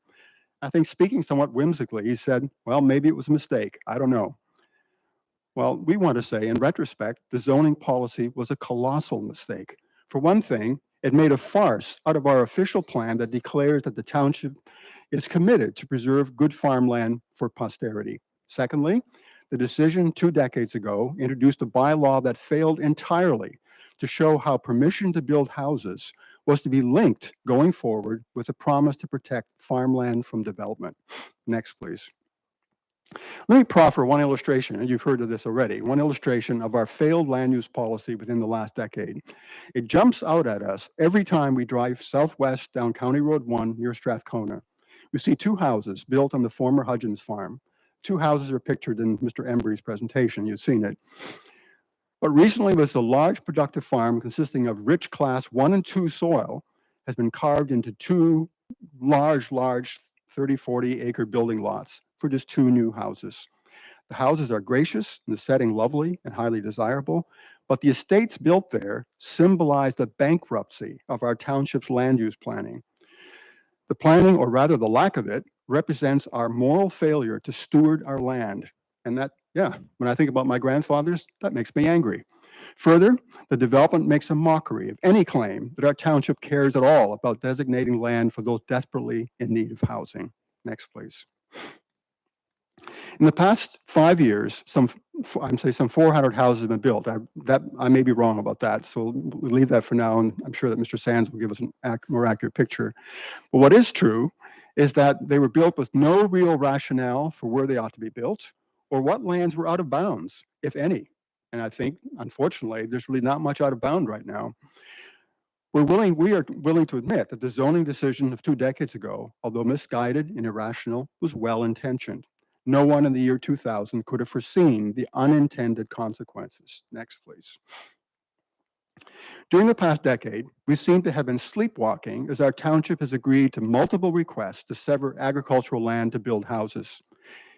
I think speaking somewhat whimsically, he said, well, maybe it was a mistake. I don't know. Well, we want to say, in retrospect, the zoning policy was a colossal mistake. For one thing, it made a farce out of our official plan that declares that the township is committed to preserve good farmland for posterity. Secondly, the decision 2 decades ago introduced a bylaw that failed entirely to show how permission to build houses was to be linked going forward with a promise to protect farmland from development. Next, please. Let me proffer one illustration, and you've heard of this already, one illustration of our failed land use policy within the last decade. It jumps out at us every time we drive southwest down County Road 1 near Strathcona. We see 2 houses built on the former Hudgens farm. 2 houses are pictured in Mr. Embry's presentation. You've seen it. But recently was a large productive farm consisting of rich Class 1 and 2 soil has been carved into 2 large 30, 40 acre building lots for just 2 new houses. The houses are gracious and the setting lovely and highly desirable, but the estates built there symbolize the bankruptcy of our township's land use planning. The planning, or rather the lack of it, represents our moral failure to steward our land. And that, yeah, when I think about my grandfathers, that makes me angry. Further, the development makes a mockery of any claim that our township cares at all about designating land for those desperately in need of housing. Next, please. In the past 5 years, some 400 houses have been built. I may be wrong about that, so we'll leave that for now, and I'm sure that Mr. Sands will give us a more accurate picture. But what is true is that they were built with no real rationale for where they ought to be built, or what lands were out of bounds, if any. And I think, unfortunately, there's really not much out of bound right now. We are willing to admit that the zoning decision of 2 decades ago, although misguided and irrational, was well-intentioned. No one in the year 2000 could have foreseen the unintended consequences. Next, please. During the past decade, we seem to have been sleepwalking as our township has agreed to multiple requests to sever agricultural land to build houses.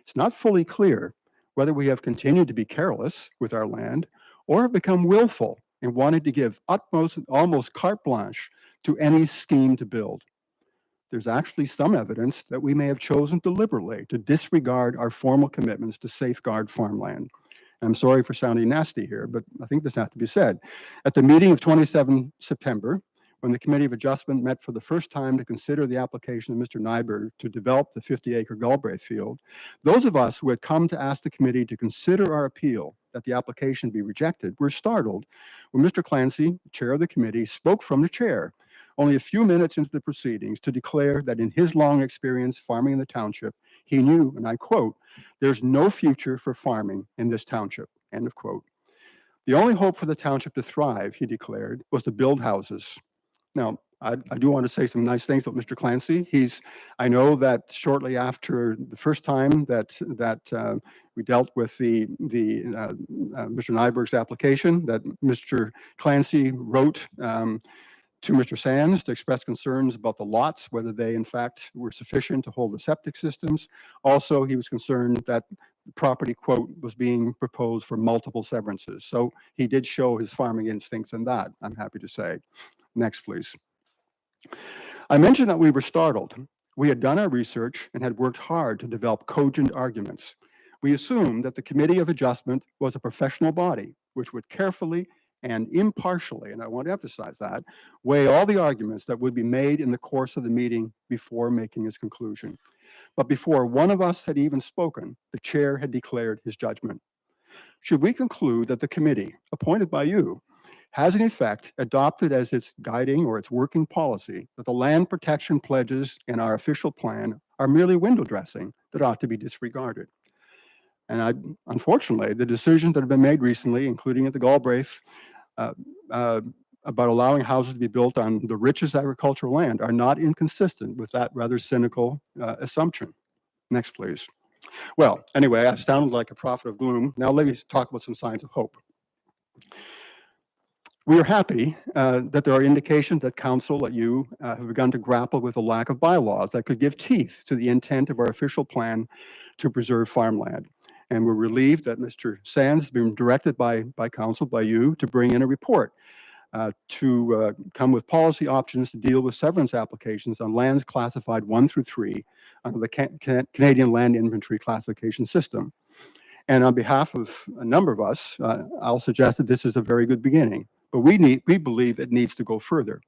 It's not fully clear whether we have continued to be careless with our land or have become willful in wanting to give almost carte blanche to any scheme to build. There's actually some evidence that we may have chosen deliberately to disregard our formal commitments to safeguard farmland. I'm sorry for sounding nasty here, but I think this has to be said. At the meeting of 27 September, when the Committee of Adjustment met for the first time to consider the application of Mr. Nyberg to develop the 50-acre Galbraith field, those of us who had come to ask the committee to consider our appeal that the application be rejected were startled when Mr. Clancy, chair of the committee, spoke from the chair only a few minutes into the proceedings to declare that in his long experience farming in the township, he knew, and I quote, "There's no future for farming in this township," end of quote. The only hope for the township to thrive, he declared, was to build houses. Now, I do want to say some nice things about Mr. Clancy. I know that shortly after the first time that we dealt with Mr. Nyberg's application, that Mr. Clancy wrote to Mr. Sands to express concerns about the lots, whether they in fact were sufficient to hold the septic systems. Also, he was concerned that the property, quote, was being proposed for multiple severances. So he did show his farming instincts in that, I'm happy to say. Next, please. I mentioned that we were startled. We had done our research and had worked hard to develop cogent arguments. We assumed that the Committee of Adjustment was a professional body, which would carefully and impartially, and I want to emphasize that, weigh all the arguments that would be made in the course of the meeting before making his conclusion. But before one of us had even spoken, the chair had declared his judgment. Should we conclude that the committee, appointed by you, has in effect adopted as its guiding or its working policy that the land protection pledges in our official plan are merely window dressing that ought to be disregarded? And unfortunately, the decisions that have been made recently, including at the Galbraith, about allowing houses to be built on the richest agricultural land are not inconsistent with that rather cynical assumption. Next, please. Well, anyway, I've sounded like a prophet of gloom. Now let me talk about some signs of hope. We are happy that there are indications that council, that you have begun to grapple with a lack of bylaws that could give teeth to the intent of our official plan to preserve farmland. And we're relieved that Mr. Sands has been directed by council, by you, to bring in a report to come with policy options to deal with severance applications on lands classified 1 through 3 under the Canadian Land Inventory Classification System. And on behalf of a number of us, I'll suggest that this is a very good beginning, but we believe it needs to go further.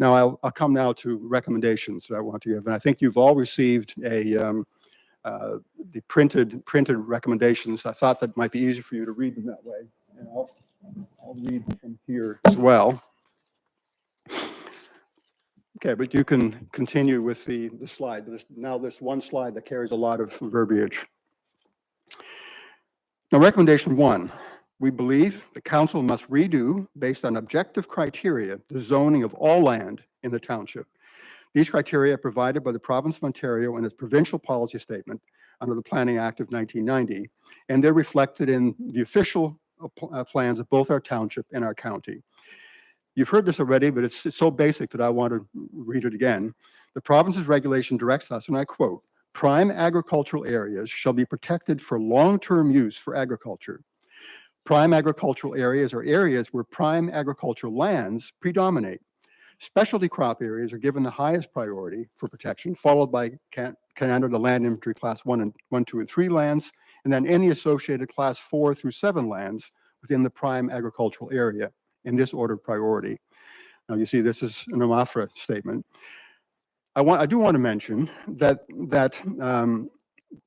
Now, I'll come now to recommendations that I want to give, and I think you've all received the printed recommendations. I thought that might be easier for you to read them that way, and I'll read from here as well. Okay, but you can continue with the slide. There's one slide that carries a lot of verbiage. Now, recommendation 1, we believe the council must redo, based on objective criteria, the zoning of all land in the township. These criteria are provided by the province of Ontario in its provincial policy statement under the Planning Act of 1990, and they're reflected in the official plans of both our township and our county. You've heard this already, but it's so basic that I want to read it again. The province's regulation directs us, and I quote, "Prime agricultural areas shall be protected for long-term use for agriculture. Prime agricultural areas are areas where prime agricultural lands predominate. Specialty crop areas are given the highest priority for protection, followed by Canada Land Inventory Class 1, 2, and 3 lands, and then any associated Class 4 through 7 lands within the prime agricultural area in this order of priority." Now, you see, this is an OMAFRA statement. I do want to mention that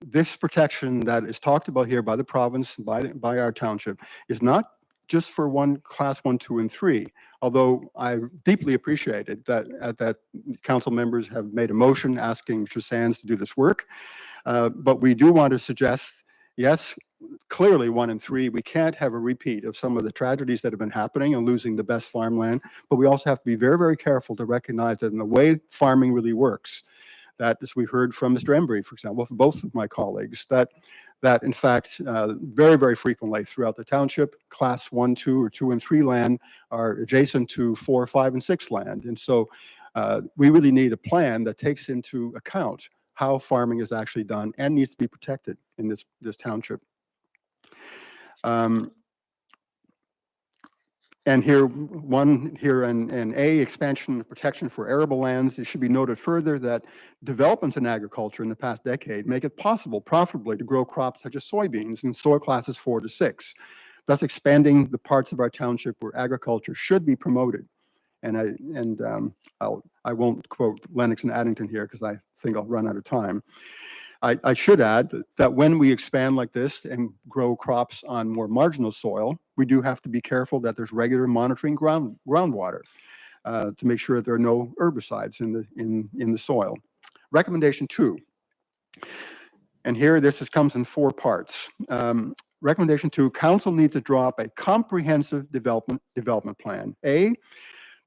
this protection that is talked about here by the province, by our township, is not just for Class 1, 2, and 3. Although I deeply appreciated that council members have made a motion asking Mr. Sands to do this work. But we do want to suggest, yes, clearly 1 and 3, we can't have a repeat of some of the tragedies that have been happening and losing the best farmland. But we also have to be very, very careful to recognize that in the way farming really works, that, as we heard from Mr. Embry, for example, from both of my colleagues, that in fact, very, very frequently throughout the township, Class 1, 2, or 2 and 3 land are adjacent to 4, 5, and 6 land. And so we really need a plan that takes into account how farming is actually done and needs to be protected in this township. And here in A, expansion and protection for arable lands, it should be noted further that developments in agriculture in the past decade make it possible profitably to grow crops such as soybeans in soil classes 4 to 6, thus expanding the parts of our township where agriculture should be promoted. And I won't quote Lennox and Addington here because I think I'll run out of time. I should add that when we expand like this and grow crops on more marginal soil, we do have to be careful that there's regular monitoring groundwater to make sure that there are no herbicides in the soil. Recommendation 2, and here comes in 4 parts. Recommendation 2, council needs to draw up a comprehensive development plan. A,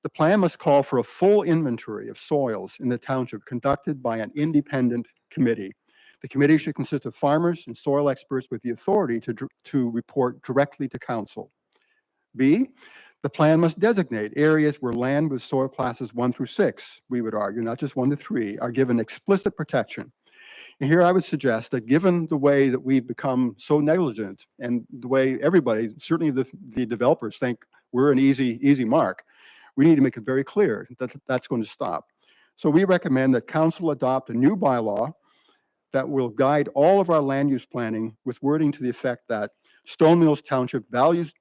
the plan must call for a full inventory of soils in the township conducted by an independent committee. The committee should consist of farmers and soil experts with the authority to report directly to council. B, The plan must designate areas where land with soil classes 1 through 6, we would argue, not just 1 to 3, are given explicit protection. And here I would suggest that given the way that we've become so negligent and the way everybody, certainly the developers, think we're an easy mark, we need to make it very clear that that's going to stop. So we recommend that council adopt a new bylaw that will guide all of our land use planning with wording to the effect that Stone Mills Township values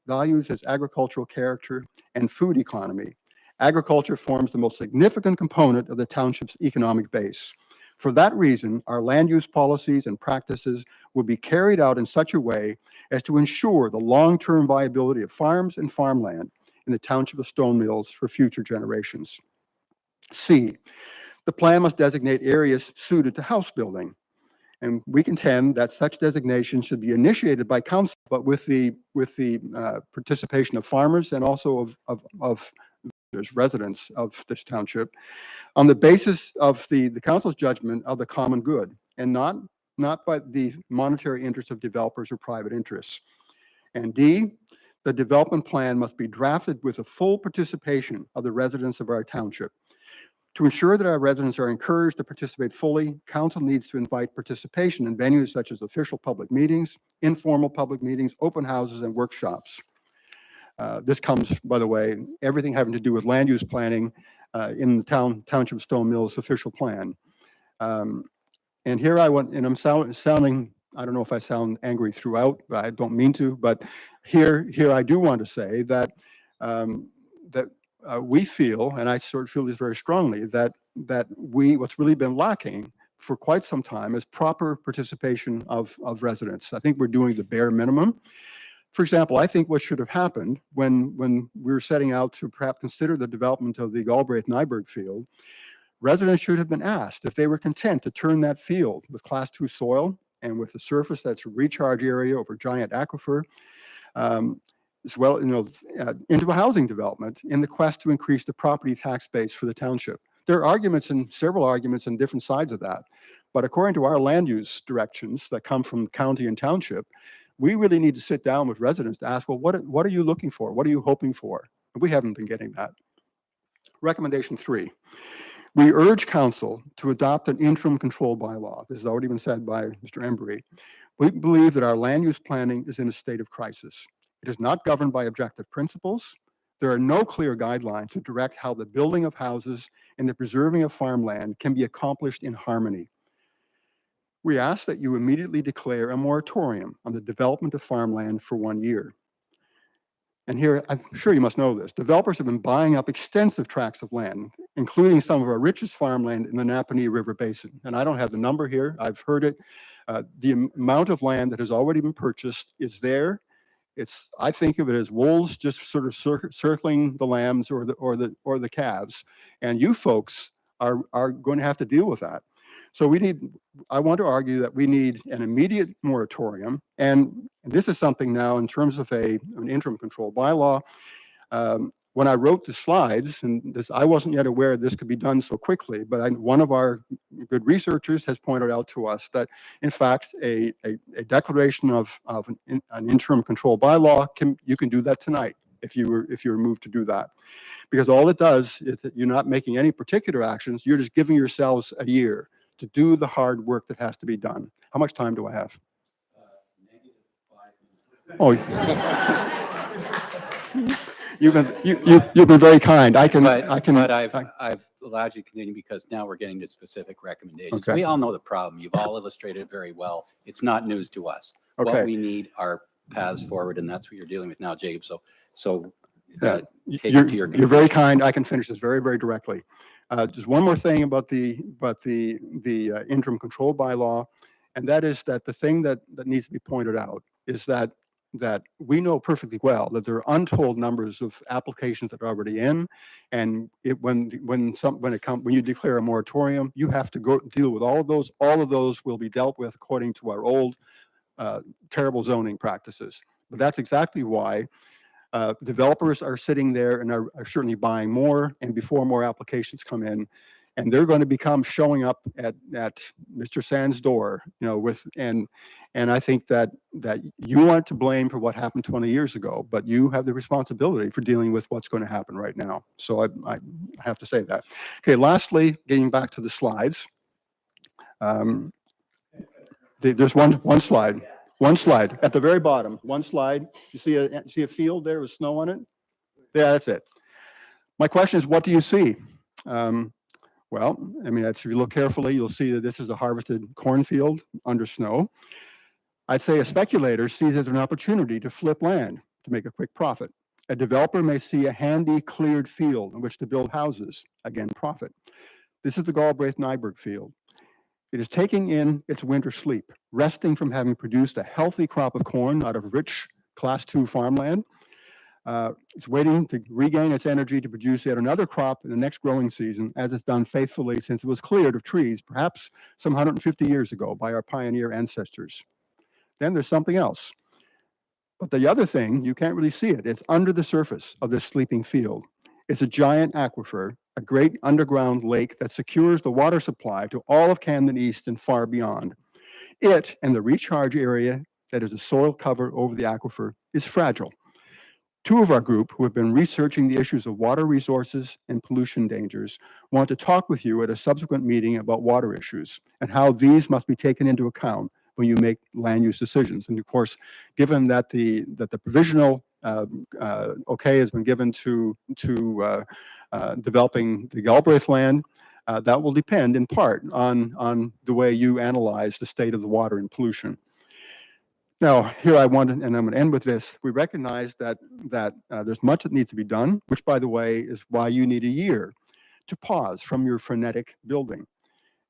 its agricultural character and food economy. Agriculture forms the most significant component of the township's economic base. For that reason, our land use policies and practices will be carried out in such a way as to ensure the long-term viability of farms and farmland in the township of Stone Mills for future generations. C, the plan must designate areas suited to house building. And we contend that such designation should be initiated by council, but with the participation of farmers and also of residents of this township, on the basis of the council's judgment of the common good, and not by the monetary interests of developers or private interests. And D, the development plan must be drafted with the full participation of the residents of our township. To ensure that our residents are encouraged to participate fully, council needs to invite participation in venues such as official public meetings, informal public meetings, open houses, and workshops. This comes, by the way, everything having to do with land use planning in the Township of Stone Mills official plan. And here I want, and I'm sounding, I don't know if I sound angry throughout, but I don't mean to, but here I do want to say that we feel, and I sort of feel this very strongly, that what's really been lacking for quite some time is proper participation of residents. I think we're doing the bare minimum. For example, I think what should have happened when we were setting out to perhaps consider the development of the Galbraith-Nyberg field, residents should have been asked if they were content to turn that field with Class 2 soil and with the surface that's a recharge area over giant aquifer, as well, into a housing development in the quest to increase the property tax base for the township. There are arguments and several arguments on different sides of that. But according to our land use directions that come from county and township, we really need to sit down with residents to ask, well, what are you looking for? What are you hoping for? We haven't been getting that. Recommendation 3, we urge council to adopt an interim control bylaw. This has already been said by Mr. Embry. We believe that our land use planning is in a state of crisis. It is not governed by objective principles. There are no clear guidelines to direct how the building of houses and the preserving of farmland can be accomplished in harmony. We ask that you immediately declare a moratorium on the development of farmland for 1 year. And here, I'm sure you must know this, developers have been buying up extensive tracts of land, including some of our richest farmland in the Napanee River Basin. And I don't have the number here, I've heard it. The amount of land that has already been purchased is there. I think of it as wolves just sort of circling the lambs or the calves, and you folks are going to have to deal with that. So I want to argue that we need an immediate moratorium, and this is something now in terms of an interim control bylaw. When I wrote the slides, and I wasn't yet aware this could be done so quickly, but one of our good researchers has pointed out to us that, in fact, a declaration of an interim control bylaw, you can do that tonight if you were moved to do that. Because all it does is that you're not making any particular actions, you're just giving yourselves a year to do the hard work that has to be done. How much time do I have? Oh. You've been very kind. But I've allowed you to continue because now we're getting to specific recommendations. Okay. We all know the problem. You've all illustrated it very well. It's not news to us. Okay. What we need are paths forward, and that's what you're dealing with now, Jacob. So Yeah. take it to your You're very kind. I can finish this very, very directly. Just one more thing about the interim control bylaw, and that is that the thing that needs to be pointed out is that we know perfectly well that there are untold numbers of applications that are already in, and when you declare a moratorium, you have to go deal with all of those. All of those will be dealt with according to our old terrible zoning practices. But that's exactly why developers are sitting there and are certainly buying more, and before more applications come in, And they're going to become showing up at Mr. Sands' door, you know, and I think that you aren't to blame for what happened 20 years ago, but you have the responsibility for dealing with what's going to happen right now. So I have to say that. Okay, lastly, getting back to the slides. There's one slide. One slide at the very bottom. One slide. You see a field there with snow on it? Yeah, that's it. My question is, what do you see? Well, I mean, if you look carefully, you'll see that this is a harvested cornfield under snow. I'd say a speculator sees it as an opportunity to flip land to make a quick profit. A developer may see a handy cleared field in which to build houses, again, profit. This is the Galbraith-Nyberg field. It is taking in its winter sleep, resting from having produced a healthy crop of corn out of rich Class II farmland. It's waiting to regain its energy to produce yet another crop in the next growing season, as it's done faithfully since it was cleared of trees, perhaps some 150 years ago by our pioneer ancestors. Then there's something else. But the other thing, you can't really see it. It's under the surface of this sleeping field. It's a giant aquifer, a great underground lake that secures the water supply to all of Camden East and far beyond. It and the recharge area that is a soil cover over the aquifer is fragile. Two of our group who have been researching the issues of water resources and pollution dangers want to talk with you at a subsequent meeting about water issues and how these must be taken into account when you make land use decisions. And of course, given that the provisional okay has been given to developing the Galbraith land, that will depend in part on the way you analyze the state of the water and pollution. Now, here I want to, and I'm going to end with this. We recognize that there's much that needs to be done, which, by the way, is why you need a year to pause from your frenetic building.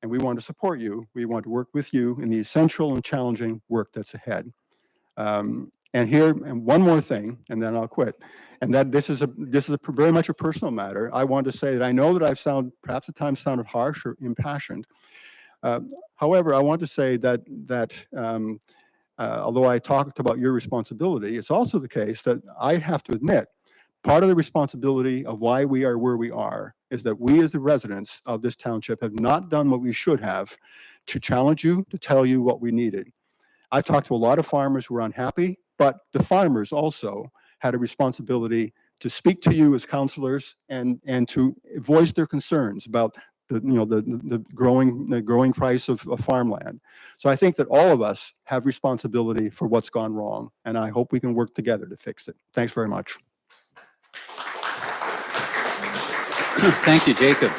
And we want to support you. We want to work with you in the essential and challenging work that's ahead. And one more thing, and then I'll quit. And that this is very much a personal matter. I want to say that I know that I've perhaps at times sounded harsh or impassioned. However, I want to say that although I talked about your responsibility, it's also the case that I have to admit, part of the responsibility of why we are where we are is that we as the residents of this township have not done what we should have to challenge you, to tell you what we needed. I talked to a lot of farmers who were unhappy, but the farmers also had a responsibility to speak to you as councillors and to voice their concerns about the growing price of farmland. So I think that all of us have responsibility for what's gone wrong, and I hope we can work together to fix it. Thanks very much. Thank you, Jacob.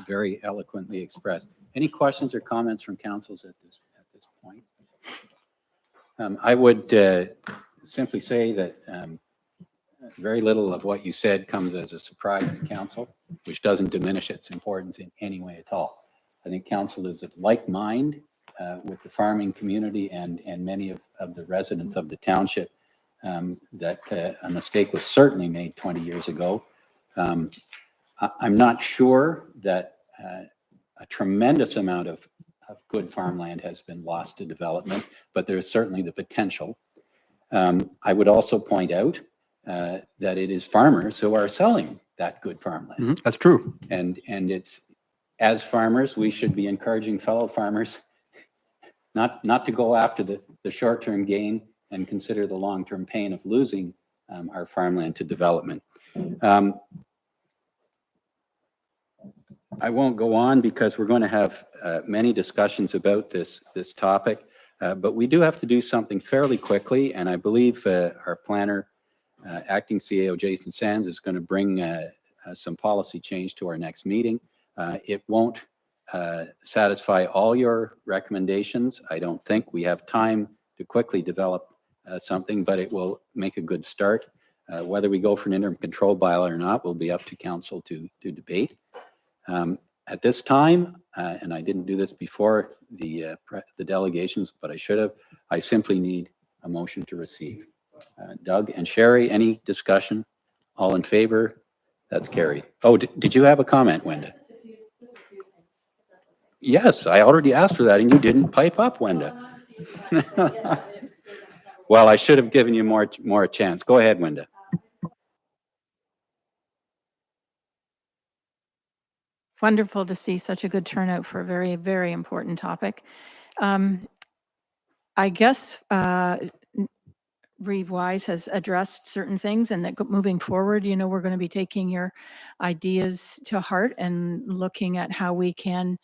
Very eloquently expressed. Any questions or comments from councils at this point? I would simply say that very little of what you said comes as a surprise to council, which doesn't diminish its importance in any way at all. I think council is of like mind with the farming community and many of the residents of the township that a mistake was certainly made 20 years ago. I'm not sure that a tremendous amount of good farmland has been lost to development, but there's certainly the potential. I would also point out that it is farmers who are selling that good farmland. Mm-hmm. That's true. And it's, as farmers, we should be encouraging fellow farmers not to go after the short-term gain and consider the long-term pain of losing our farmland to development. I won't go on because we're going to have many discussions about this topic, but we do have to do something fairly quickly, and I believe our planner, Acting CAO Jason Sands, is going to bring some policy change to our next meeting. It won't satisfy all your recommendations. I don't think we have time to quickly develop something, but it will make a good start. Whether we go for an interim control bylaw or not will be up to council to debate. At this time, and I didn't do this before the delegations, but I should have, I simply need a motion to receive. Doug and Sherry, any discussion? All in favor? That's carried. Oh, did you have a comment, Wenda? Yes, I already asked for that and you didn't pipe up, Wenda. Well, I should have given you more chance. Go ahead, Wenda. Wonderful to see such a good turnout for a very, very important topic. I guess Reeve Wise has addressed certain things, and that moving forward, you know, we're going to be taking your ideas to heart and looking at how we can,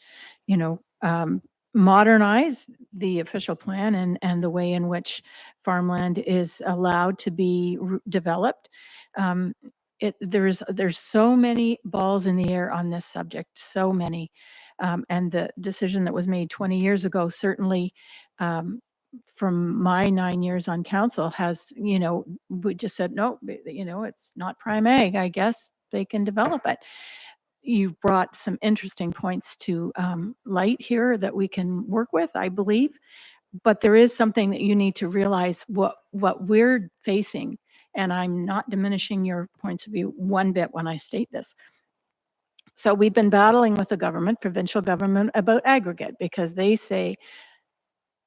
you know, modernize the official plan and the way in which farmland is allowed to be developed. There's so many balls in the air on this subject, so many. And the decision that was made 20 years ago certainly from my 9 years on council has, you know, we just said, no, you know, it's not prime ag. I guess they can develop it. You've brought some interesting points to light here that we can work with, I believe. But there is something that you need to realize what we're facing. And I'm not diminishing your points of view one bit when I state this. So we've been battling with the government, provincial government, about aggregate because they say,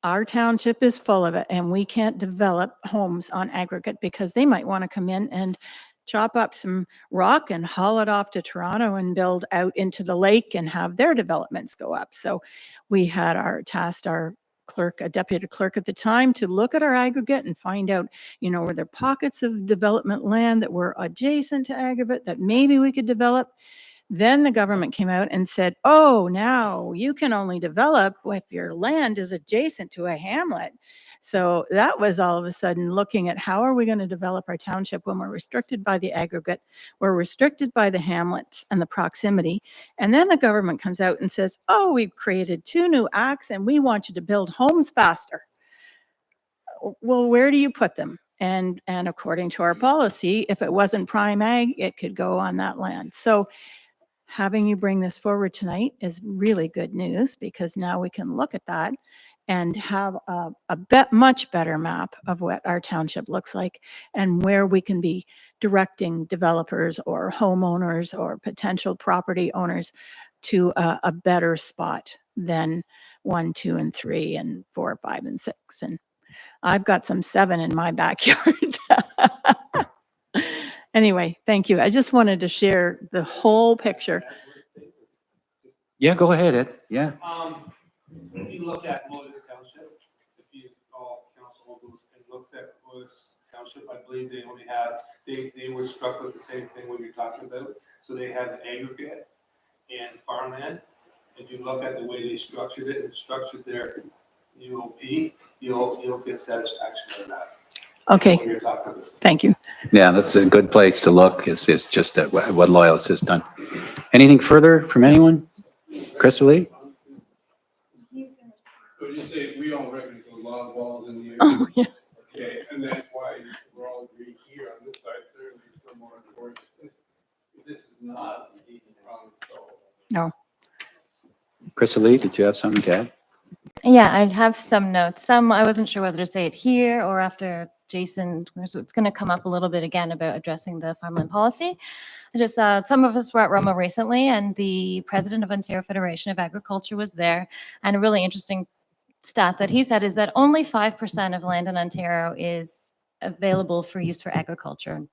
our township is full of it and we can't develop homes on aggregate because they might want to come in and chop up some rock and haul it off to Toronto and build out into the lake and have their developments go up. So we had tasked our clerk, a deputy clerk at the time, to look at our aggregate and find out, you know, were there pockets of development land that were adjacent to aggregate that maybe we could develop. Then the government came out and said, oh, now you can only develop if your land is adjacent to a hamlet. So that was all of a sudden looking at how are we going to develop our township when we're restricted by the aggregate, we're restricted by the hamlets and the proximity. And then the government comes out and says, oh, we've created 2 new acts and we want you to build homes faster. Well, where do you put them? And according to our policy, if it wasn't prime ag, it could go on that land. So having you bring this forward tonight is really good news because now we can look at that and have a much better map of what our township looks like and where we can be directing developers or homeowners or potential property owners to a better spot than 1, 2, and 3, and 4, 5, and 6. And I've got some 7 in my backyard. Anyway, thank you. I just wanted to share the whole picture. Yeah, go ahead, Ed. Yeah. If you look at Lotus Township, if you call council and look at Lotus Township, I believe they only have, they were struck with the same thing what you're talking about. So they have aggregate and farmland. If you look at the way they structured it and structured their UOP, you'll get satisfaction in that. Okay, What you're talking about. thank you. Yeah, that's a good place to look is just at what Loyalist has done. Anything further from anyone? Crystal Lee? So you say we all recognize a lot of balls in the air. Oh, yeah. Okay, and that's why we're all agreed here on this side, certainly for more important. This is not an easy problem to solve. No. Crystal Lee, did you have something to add? Yeah, I have some notes. Some I wasn't sure whether to say it here or after Jason. So it's going to come up a little bit again about addressing the farmland policy. I just some of us were at Roma recently, and the president of Ontario Federation of Agriculture was there. And a really interesting stat that he said is that only 5% of land in Ontario is available for use for agriculture.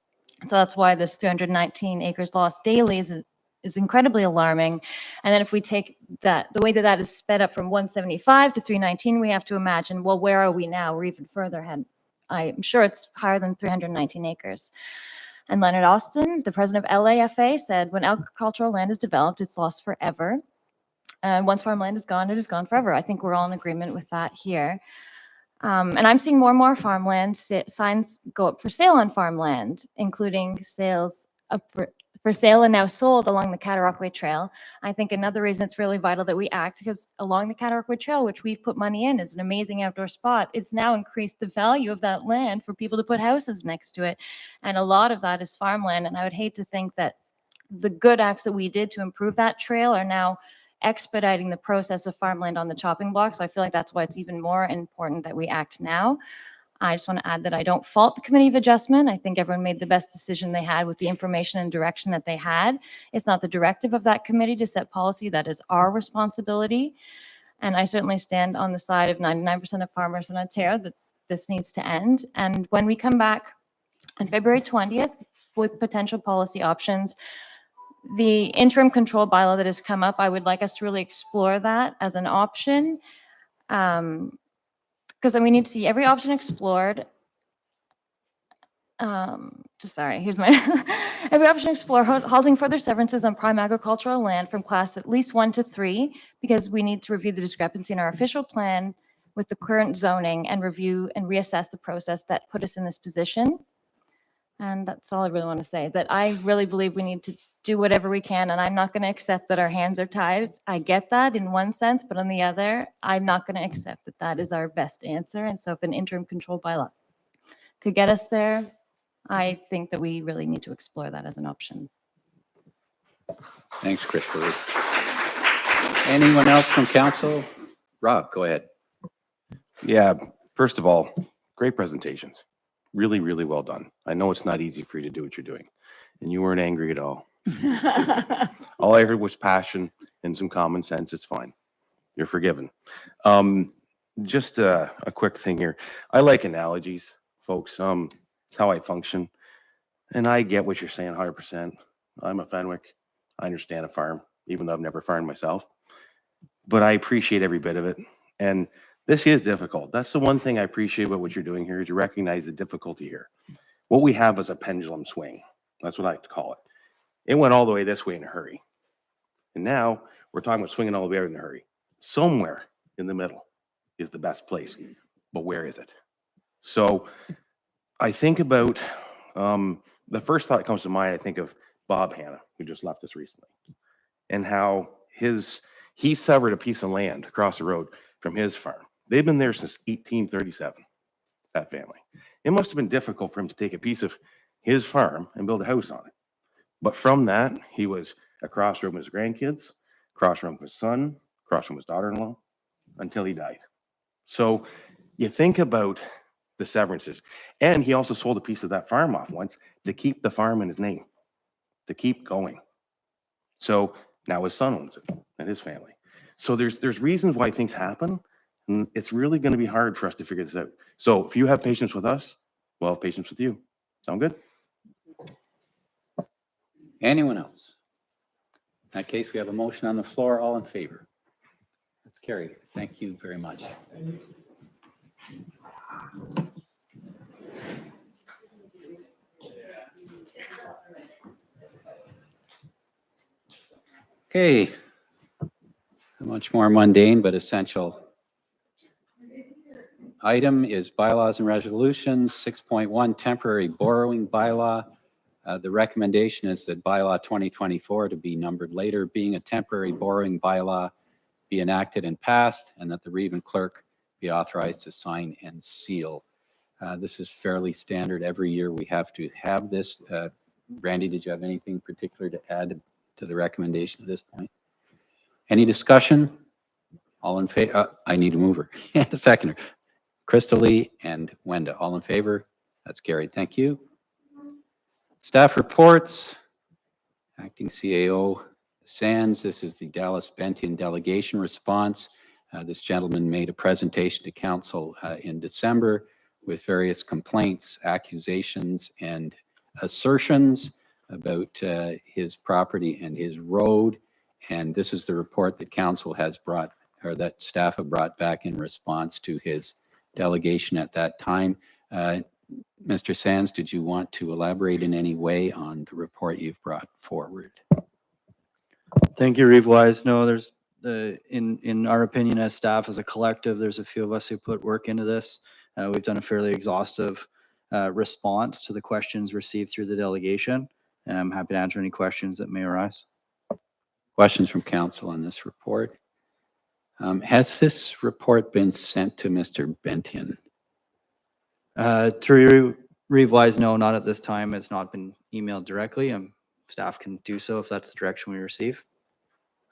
So that's why this 319 acres lost daily is incredibly alarming. And then if we take that, the way that that is sped up from 175 to 319, we have to imagine, well, where are we now? We're even further ahead. I'm sure it's higher than 319 acres. And Leonard Austin, the president of LAFA, said, when agricultural land is developed, it's lost forever. And once farmland is gone, it is gone forever. I think we're all in agreement with that here. And I'm seeing more and more farmland signs go up for sale on farmland, including sales up for sale and now sold along the Cataraqui Trail. I think another reason it's really vital that we act because along the Cataraqui Trail, which we've put money in, is an amazing outdoor spot. It's now increased the value of that land for people to put houses next to it. And a lot of that is farmland. And I would hate to think that the good acts that we did to improve that trail are now expediting the process of farmland on the chopping block. So I feel like that's why it's even more important that we act now. I just want to add that I don't fault the Committee of Adjustment. I think everyone made the best decision they had with the information and direction that they had. It's not the directive of that committee to set policy. That is our responsibility. And I certainly stand on the side of 99% of farmers in Ontario that this needs to end. And when we come back on February 20th with potential policy options, The interim control bylaw that has come up, I would like us to really explore that as an option. Because we need to see every option explored. Sorry, here's my, every option explore halting further severances on prime agricultural land from class at least 1 to 3, because we need to review the discrepancy in our official plan with the current zoning and review and reassess the process that put us in this position. And that's all I really want to say, that I really believe we need to do whatever we can, and I'm not going to accept that our hands are tied. I get that in one sense, but on the other, I'm not going to accept that that is our best answer. And so if an interim control bylaw could get us there, I think that we really need to explore that as an option. Thanks, Crystal. Anyone else from council? Rob, go ahead. Yeah, first of all, great presentations. Really, really well done. I know it's not easy for you to do what you're doing, and you weren't angry at all. All I heard was passion and some common sense. It's fine. You're forgiven. Just a quick thing here. I like analogies, folks. It's how I function. And I get what you're saying 100%. I'm a Fenwick. I understand a farm, even though I've never farmed myself. But I appreciate every bit of it. And this is difficult. That's the one thing I appreciate about what you're doing here, is you recognize the difficulty here. What we have is a pendulum swing. That's what I like to call it. It went all the way this way in a hurry. And now we're talking about swinging all the way out in a hurry. Somewhere in the middle is the best place. But where is it? So I think about, the first thought that comes to mind, I think of Bob Hanna, who just left us recently, and how he severed a piece of land across the road from his farm. They've been there since 1837, that family. It must have been difficult for him to take a piece of his farm and build a house on it. But from that, he was across from his grandkids, across from his son, across from his daughter-in-law, until he died. So you think about the severances. And he also sold a piece of that farm off once to keep the farm in his name, to keep going. So now his son owns it and his family. So there's reasons why things happen, and it's really going to be hard for us to figure this out. So if you have patience with us, we'll have patience with you. Sound good? Anyone else? In that case, we have a motion on the floor. All in favor? That's carried. Thank you very much. Okay. A much more mundane but essential item is bylaws and resolutions. 6.1 temporary borrowing bylaw. The recommendation is that bylaw 2024, to be numbered later, being a temporary borrowing bylaw, be enacted and passed, and that the Reeve clerk be authorized to sign and seal. This is fairly standard. Every year we have to have this. Randy, did you have anything particular to add to the recommendation at this point? Any discussion? All in favor? I need a mover and a seconder. Crystal Lee and Wenda, all in favor? That's carried. Thank you. Staff reports. Acting CAO Sands. This is the Dallas Bentian delegation response. This gentleman made a presentation to council in December with various complaints, accusations, and assertions about his property and his road. And this is the report that council has brought, or that staff have brought back in response to his delegation at that time. Mr. Sands, did you want to elaborate in any way on the report you've brought forward? Thank you, Reeve Wise. No, there's in our opinion as staff, as a collective, there's a few of us who put work into this. We've done a fairly exhaustive response to the questions received through the delegation, and I'm happy to answer any questions that may arise. Questions from council on this report? Has this report been sent to Mr. Bentian? To Reeve Wise, no, not at this time. It's not been emailed directly. Staff can do so if that's the direction we receive.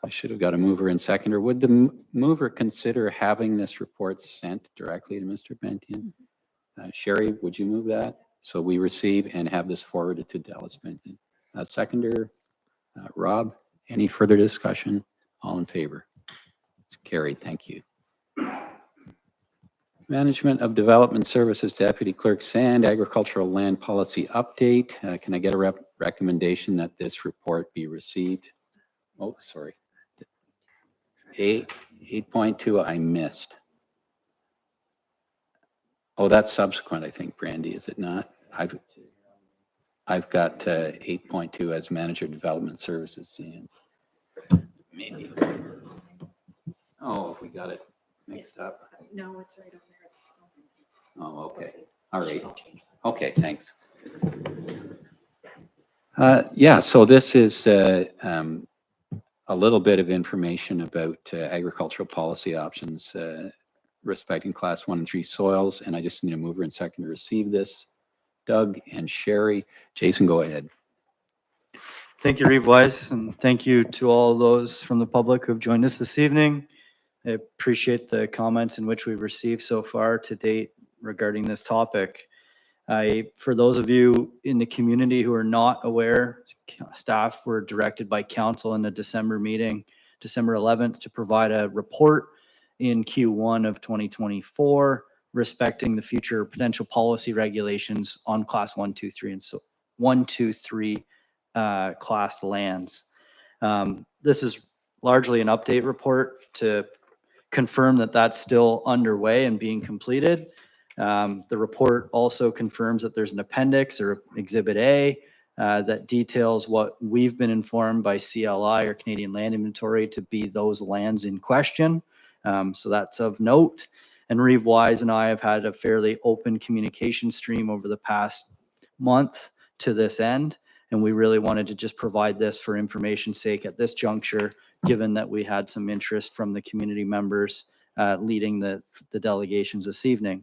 I should have got a mover and seconder. Would the mover consider having this report sent directly to Mr. Bentian? Sherry, would you move that? So we receive and have this forwarded to Dallas Bentian. Seconder, Rob, any further discussion? All in favor? It's carried. Thank you. Management of Development Services Deputy Clerk Sand, Agricultural Land Policy Update. Can I get a recommendation that this report be received? Oh, sorry. 8.2 I missed. Oh, that's subsequent, I think, Brandy, is it not? I've got 8.2 as Manager Development Services Sands. Maybe. Oh, we got it mixed up. No, it's right on there. Oh, okay. All right. Okay, thanks. Yeah, so this is a little bit of information about agricultural policy options respecting class 1 and 3 soils, and I just need a mover and second to receive this. Doug and Sherry. Jason, go ahead. Thank you, Reeve Wise, and thank you to all those from the public who have joined us this evening. I appreciate the comments in which we've received so far to date regarding this topic. For those of you in the community who are not aware, staff were directed by council in the December meeting, December 11th, to provide a report in Q1 of 2024 respecting the future potential policy regulations on class 1, 2, 3, and so 1, 2, 3 class lands. This is largely an update report to confirm that that's still underway and being completed. The report also confirms that there's an appendix or Exhibit A that details what we've been informed by CLI or Canadian Land Inventory to be those lands in question. So that's of note. And Reeve Wise and I have had a fairly open communication stream over the past month to this end. And we really wanted to just provide this for information's sake at this juncture, given that we had some interest from the community members leading the delegations this evening.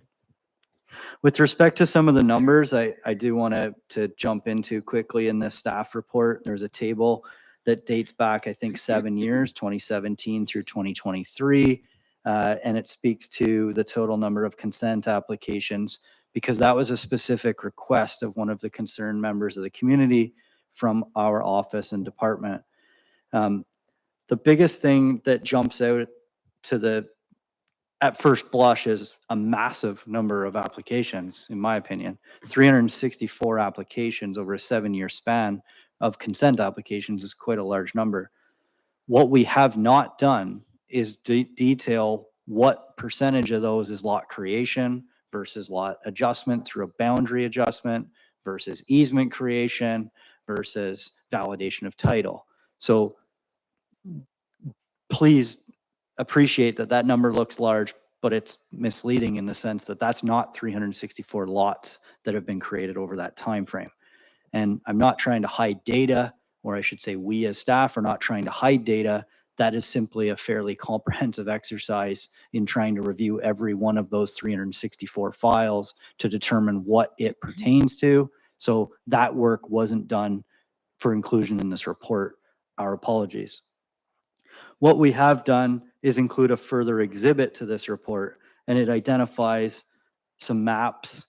With respect to some of the numbers, I do want to jump into quickly in this staff report. There's a table that dates back, I think, 7 years, 2017 through 2023. And it speaks to the total number of consent applications because that was a specific request of one of the concerned members of the community from our office and department. The biggest thing that jumps out to at first blush is a massive number of applications, in my opinion. 364 applications over a 7-year span of consent applications is quite a large number. What we have not done is detail what percentage of those is lot creation versus lot adjustment through a boundary adjustment versus easement creation versus validation of title. So please appreciate that that number looks large, but it's misleading in the sense that that's not 364 lots that have been created over that time frame. And I'm not trying to hide data, or I should say we as staff are not trying to hide data. That is simply a fairly comprehensive exercise in trying to review every one of those 364 files to determine what it pertains to. So that work wasn't done for inclusion in this report. Our apologies. What we have done is include a further exhibit to this report, and it identifies some maps,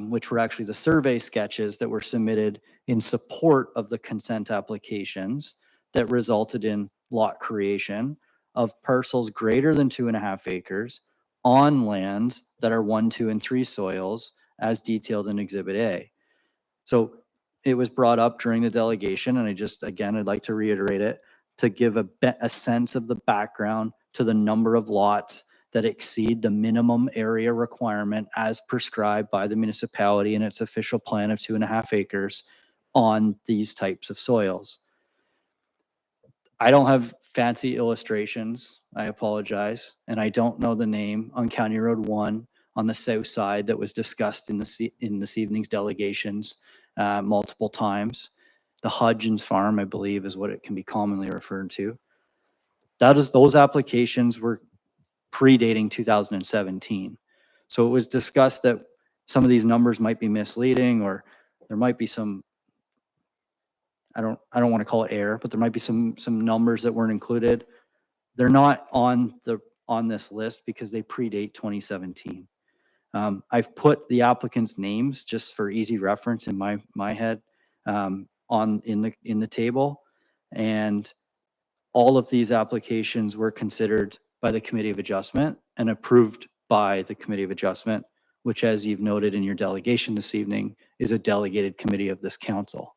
which were actually the survey sketches that were submitted in support of the consent applications that resulted in lot creation of parcels greater than 2.5 acres on lands that are 1, 2, and 3 soils as detailed in Exhibit A. So it was brought up during the delegation, and I'd like to reiterate it, to give a sense of the background to the number of lots that exceed the minimum area requirement as prescribed by the municipality in its official plan of 2.5 acres on these types of soils. I don't have fancy illustrations, I apologize, and I don't know the name on County Road 1 on the south side that was discussed in this evening's delegations multiple times. The Hudgens Farm, I believe, is what it can be commonly referred to. Those applications were predating 2017. So it was discussed that some of these numbers might be misleading, or there might be some, I don't want to call it error, but there might be some numbers that weren't included. They're not on this list because they predate 2017. I've put the applicants' names just for easy reference in my head in the table, and all of these applications were considered by the Committee of Adjustment and approved by the Committee of Adjustment, which, as you've noted in your delegation this evening, is a delegated committee of this council.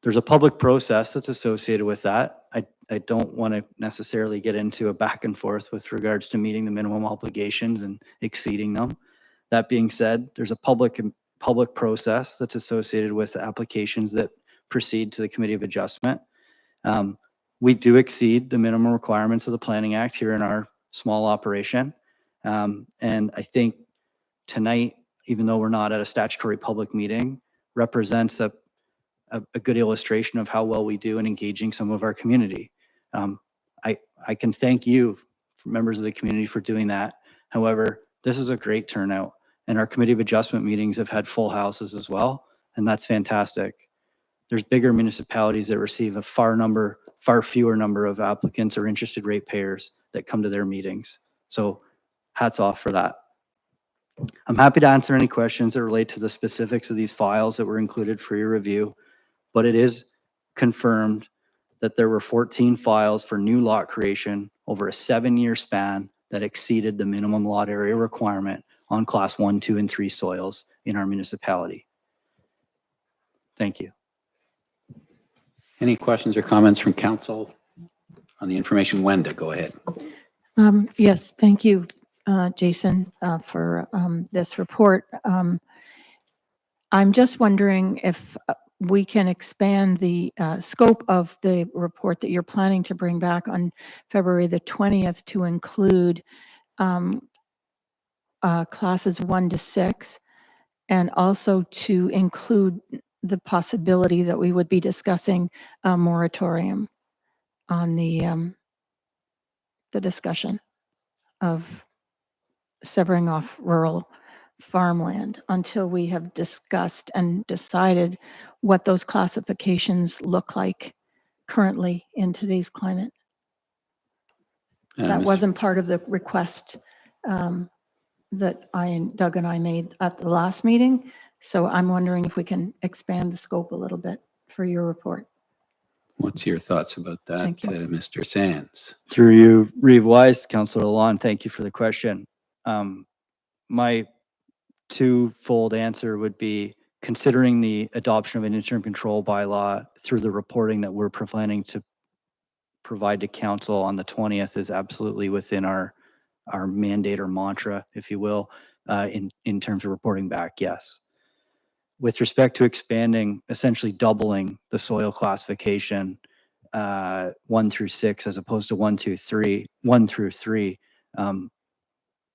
There's a public process that's associated with that. I don't want to necessarily get into a back and forth with regards to meeting the minimum obligations and exceeding them. That being said, there's a public process that's associated with applications that proceed to the Committee of Adjustment. We do exceed the minimum requirements of the Planning Act here in our small operation. And I think tonight, even though we're not at a statutory public meeting, represents a good illustration of how well we do in engaging some of our community. I can thank you, members of the community, for doing that. However, this is a great turnout, and our Committee of Adjustment meetings have had full houses as well, and that's fantastic. There's bigger municipalities that receive a far fewer number of applicants or interested ratepayers that come to their meetings. So hats off for that. I'm happy to answer any questions that relate to the specifics of these files that were included for your review, but it is confirmed that there were 14 files for new lot creation over a 7-year span that exceeded the minimum lot area requirement on class 1, 2, and 3 soils in our municipality. Thank you. Any questions or comments from council on the information? Wenda, go ahead. Yes, thank you, Jason, for this report. I'm just wondering if we can expand the scope of the report that you're planning to bring back on February the 20th to include classes 1 to 6, and also to include the possibility that we would be discussing a moratorium on the discussion of severing off rural farmland until we have discussed and decided what those classifications look like currently in today's climate. That Mr. wasn't part of the request that Doug and I made at the last meeting. So I'm wondering if we can expand the scope a little bit for your report. What's your thoughts about that, Thank you. Mr. Sands? Through you, Reeve Wise, Councillor Lalonde, thank you for the question. My twofold answer would be, considering the adoption of an interim control bylaw through the reporting that we're planning to provide to council on the 20th is absolutely within our mandate or mantra, if you will, in terms of reporting back, yes. With respect to expanding, essentially doubling the soil classification 1 through 6 as opposed to 1 through 3,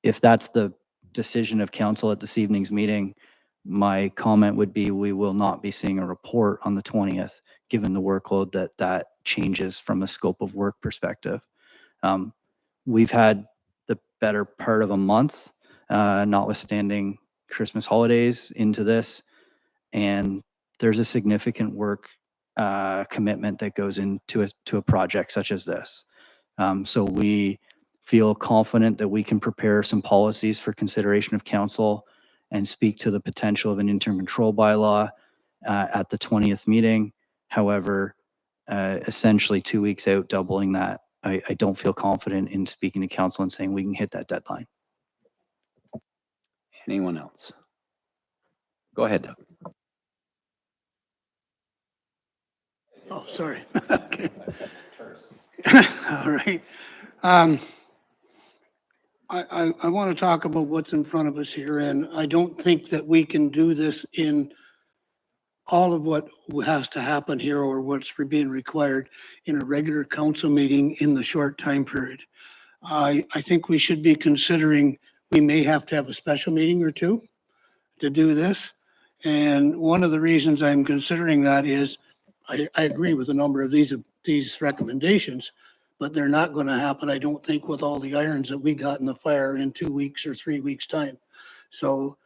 if that's the decision of council at this evening's meeting, my comment would be we will not be seeing a report on the 20th, given the workload that changes from a scope of work perspective. We've had the better part of a month, notwithstanding Christmas holidays, into this, and there's a significant work commitment that goes into a project such as this. So we feel confident that we can prepare some policies for consideration of council and speak to the potential of an interim control bylaw at the 20th meeting. However, essentially 2 weeks out, doubling that, I don't feel confident in speaking to council and saying we can hit that deadline. Anyone else? Go ahead, Doug. Oh, sorry. Okay. All right. I want to talk about what's in front of us here, and I don't think that we can do this in all of what has to happen here or what's being required in a regular council meeting in the short time period. I think we should be considering we may have to have a special meeting or two to do this. And one of the reasons I'm considering that is I agree with a number of these recommendations, but they're not going to happen, I don't think, with all the irons that we got in the fire in 2 weeks or 3 weeks' time. So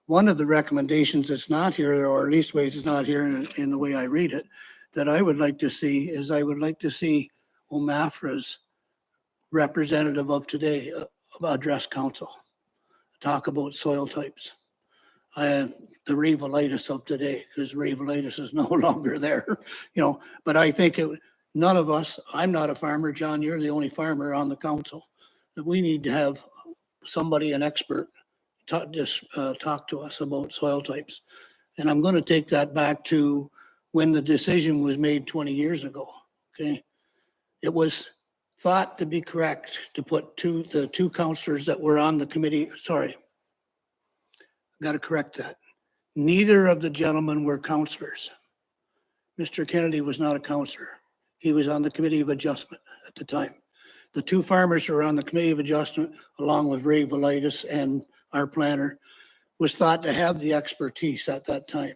one of the recommendations that's not here, or at least ways it's not here in the way I read it, that I would like to see is I would like to see OMAFRA's representative of today address council, talk about soil types. The Ravelitis of today, because Ravelitis is no longer there, but I think none of us, I'm not a farmer, John, you're the only farmer on the council. that we need to have somebody, an expert, talk to us about soil types. And I'm going to take that back to when the decision was made 20 years ago, okay? It was thought to be correct to put the two counselors that were on the committee, sorry, got to correct that. Neither of the gentlemen were counselors. Mr. Kennedy was not a counselor. He was on the Committee of Adjustment at the time. The two farmers who were on the Committee of Adjustment, along with Ray Velitis and our planner, was thought to have the expertise at that time.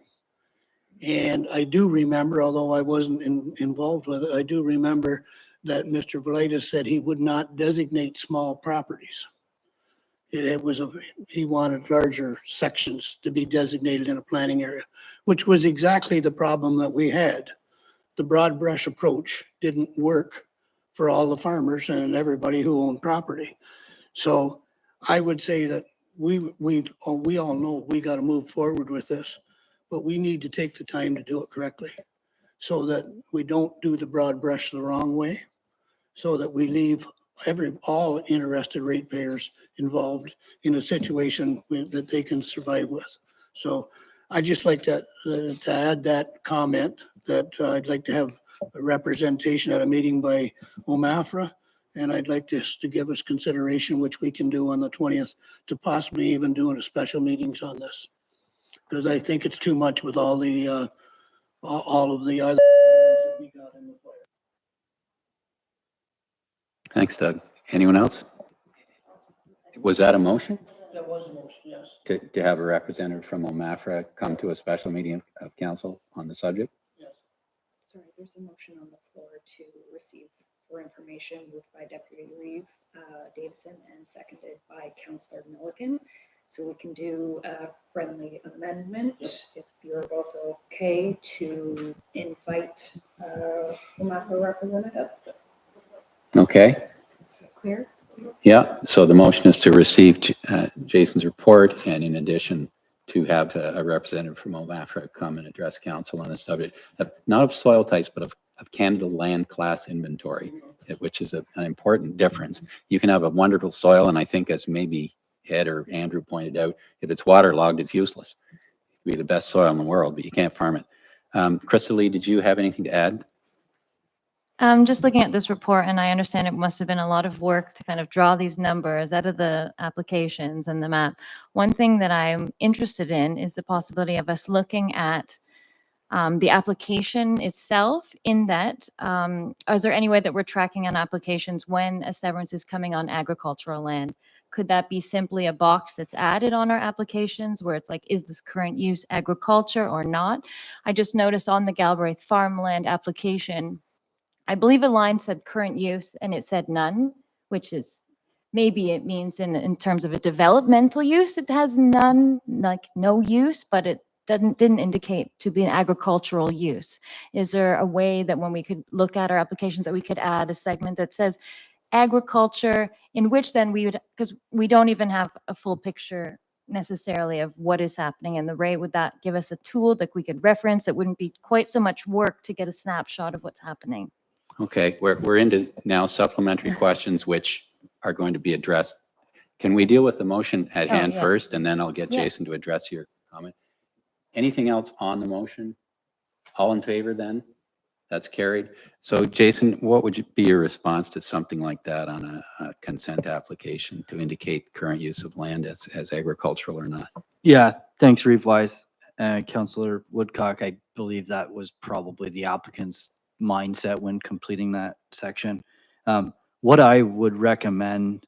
And I do remember, although I wasn't involved with it, I do remember that Mr. Velitis said he would not designate small properties. He wanted larger sections to be designated in a planning area, which was exactly the problem that we had. The broad brush approach didn't work for all the farmers and everybody who owned property. So I would say that we all know we got to move forward with this, but we need to take the time to do it correctly so that we don't do the broad brush the wrong way, so that we leave all interested ratepayers involved in a situation that they can survive with. So I'd just like to add that comment that I'd like to have a representation at a meeting by OMAFRA. And I'd like this to give us consideration, which we can do on the 20th, to possibly even doing a special meetings on this. Because I think it's too much with all of the other that we got in the fire. Thanks, Doug. Anyone else? Was that a motion? That was a motion, yes. To have a representative from OMAFRA come to a special meeting of council on the subject? Sorry, there's a motion on the floor to receive for information moved by Deputy Reeve Davison and seconded by Councillor Milliken. So we can do a friendly amendment if you're both okay to invite OMAFRA representative. Okay. Is that clear? Yeah, so the motion is to receive Jason's report and in addition to have a representative from OMAFRA come and address council on the subject of not of soil types, but of Canada land class inventory, which is an important difference. You can have a wonderful soil, and I think as maybe Ed or Andrew pointed out, if it's waterlogged, it's useless. It can be the best soil in the world, but you can't farm it. Crystal Lee, did you have anything to add? Just looking at this report, and I understand it must have been a lot of work to kind of draw these numbers out of the applications and the map. One thing that I'm interested in is the possibility of us looking at the application itself, in that, is there any way that we're tracking on applications when a severance is coming on agricultural land? Could that be simply a box that's added on our applications where it's like, is this current use agriculture or not? I just noticed on the Galbraith farmland application, I believe a line said current use and it said none, which is, maybe it means in terms of a developmental use, it has none, like no use, but it didn't indicate to be an agricultural use. Is there a way that when we could look at our applications that we could add a segment that says agriculture, in which then we would, because we don't even have a full picture necessarily of what is happening in the rate, would that give us a tool that we could reference? It wouldn't be quite so much work to get a snapshot of what's happening. Okay, we're into now supplementary questions which are going to be addressed. Can we deal with the motion at hand yeah. first, and then I'll get Yeah. Jason to address your comment? Anything else on the motion? All in favor then? That's carried. So Jason, what would be your response to something like that on a consent application to indicate current use of land as agricultural or not? Yeah, thanks, Reeve Wise. Councillor Woodcock, I believe that was probably the applicant's mindset when completing that section. What I would recommend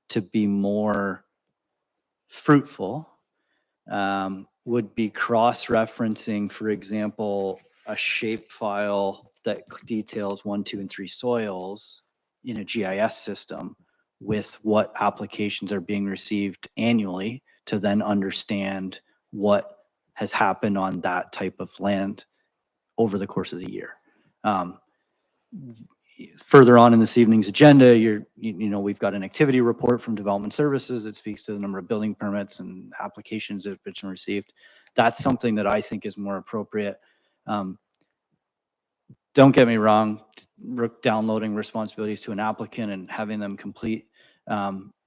to be more fruitful would be cross-referencing, for example, a shape file that details 1, 2, and 3 soils in a GIS system with what applications are being received annually to then understand what has happened on that type of land over the course of the year. Further on in this evening's agenda, you know, we've got an activity report from Development Services that speaks to the number of building permits and applications that have been received. That's something that I think is more appropriate. Don't get me wrong, downloading responsibilities to an applicant and having them complete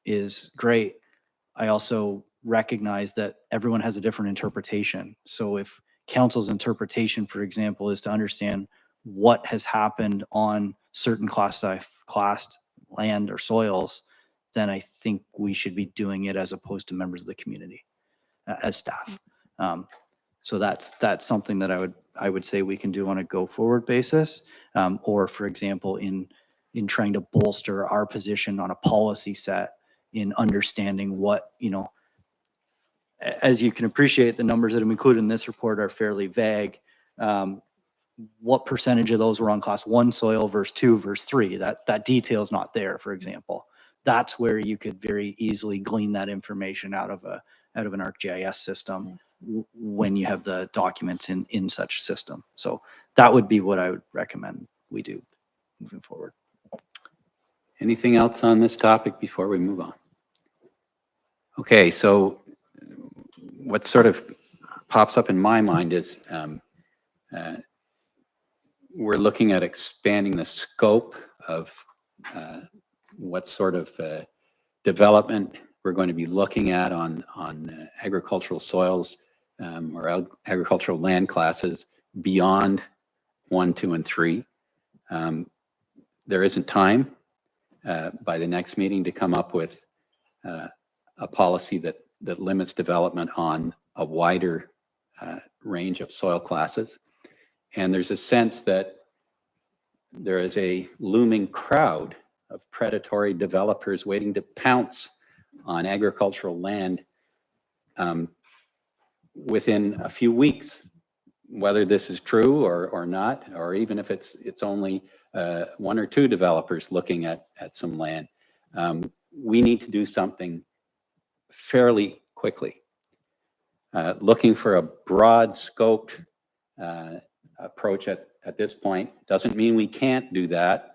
is great. I also recognize that everyone has a different interpretation. So if council's interpretation, for example, is to understand what has happened on certain classed land or soils, then I think we should be doing it as opposed to members of the community as staff. So that's something that I would say we can do on a go forward basis. Or for example, in trying to bolster our position on a policy set in understanding what, as you can appreciate, the numbers that I'm included in this report are fairly vague. What percentage of those were on class 1 soil versus 2 versus 3? That detail is not there, for example. That's where you could very easily glean that information out of an ArcGIS system when you have the documents in such system. So that would be what I would recommend we do moving forward. Anything else on this topic before we move on? Okay, so what sort of pops up in my mind is we're looking at expanding the scope of what sort of development we're going to be looking at on agricultural soils or agricultural land classes beyond 1, 2, and 3. There isn't time by the next meeting to come up with a policy that limits development on a wider range of soil classes. And there's a sense that there is a looming crowd of predatory developers waiting to pounce on agricultural land within a few weeks, whether this is true or not, or even if it's only 1 or 2 developers looking at some land. We need to do something fairly quickly. Looking for a broad scoped approach at this point doesn't mean we can't do that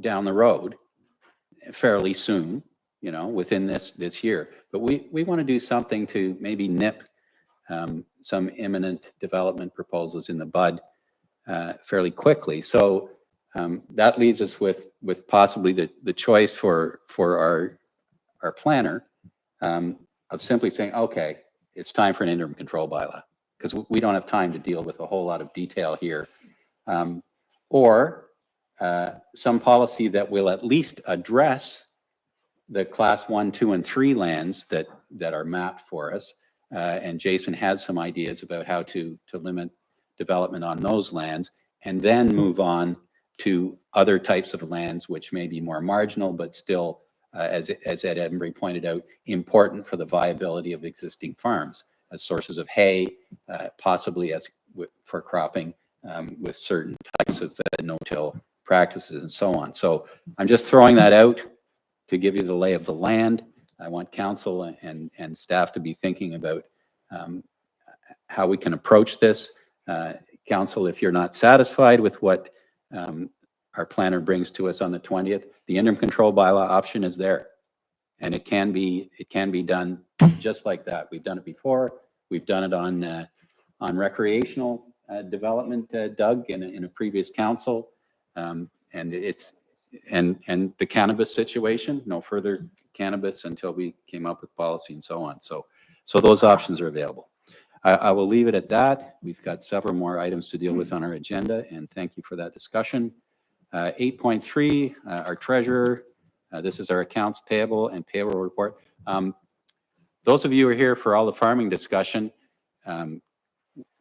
down the road fairly soon, within this year. But we want to do something to maybe nip some imminent development proposals in the bud fairly quickly. So that leaves us with possibly the choice for our planner of simply saying, okay, it's time for an interim control bylaw, because we don't have time to deal with a whole lot of detail here. Or some policy that will at least address the class 1, 2, and 3 lands that are mapped for us. And Jason has some ideas about how to limit development on those lands, and then move on to other types of lands which may be more marginal, but still, as Ed Edenbury pointed out, important for the viability of existing farms as sources of hay, possibly for cropping with certain types of no-till practices and so on. So I'm just throwing that out to give you the lay of the land. I want council and staff to be thinking about how we can approach this. Council, if you're not satisfied with what our planner brings to us on the 20th, the interim control bylaw option is there. And it can be done just like that. We've done it before. We've done it on recreational development, Doug, in a previous council. And the cannabis situation, no further cannabis until we came up with policy and so on. So those options are available. I will leave it at that. We've got several more items to deal with on our agenda, and thank you for that discussion. 8.3, our treasurer. This is our accounts payable and payroll report. Those of you who are here for all the farming discussion,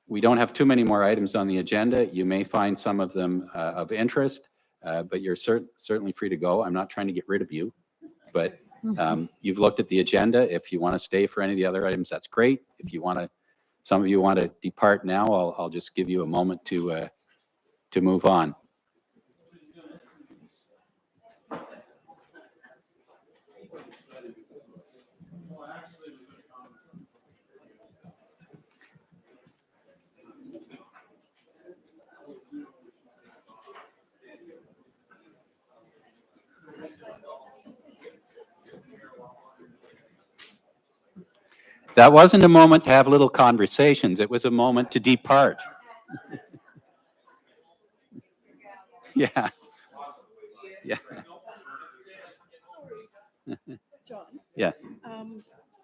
we don't have too many more items on the agenda. You may find some of them of interest, but you're certainly free to go. I'm not trying to get rid of you, but you've looked at the agenda. If you want to stay for any of the other items, that's great. If you want to, some of you want to depart now, I'll just give you a moment to move on. That wasn't a moment to have little conversations. It was a moment to depart. Yeah. Yeah. John? Yeah.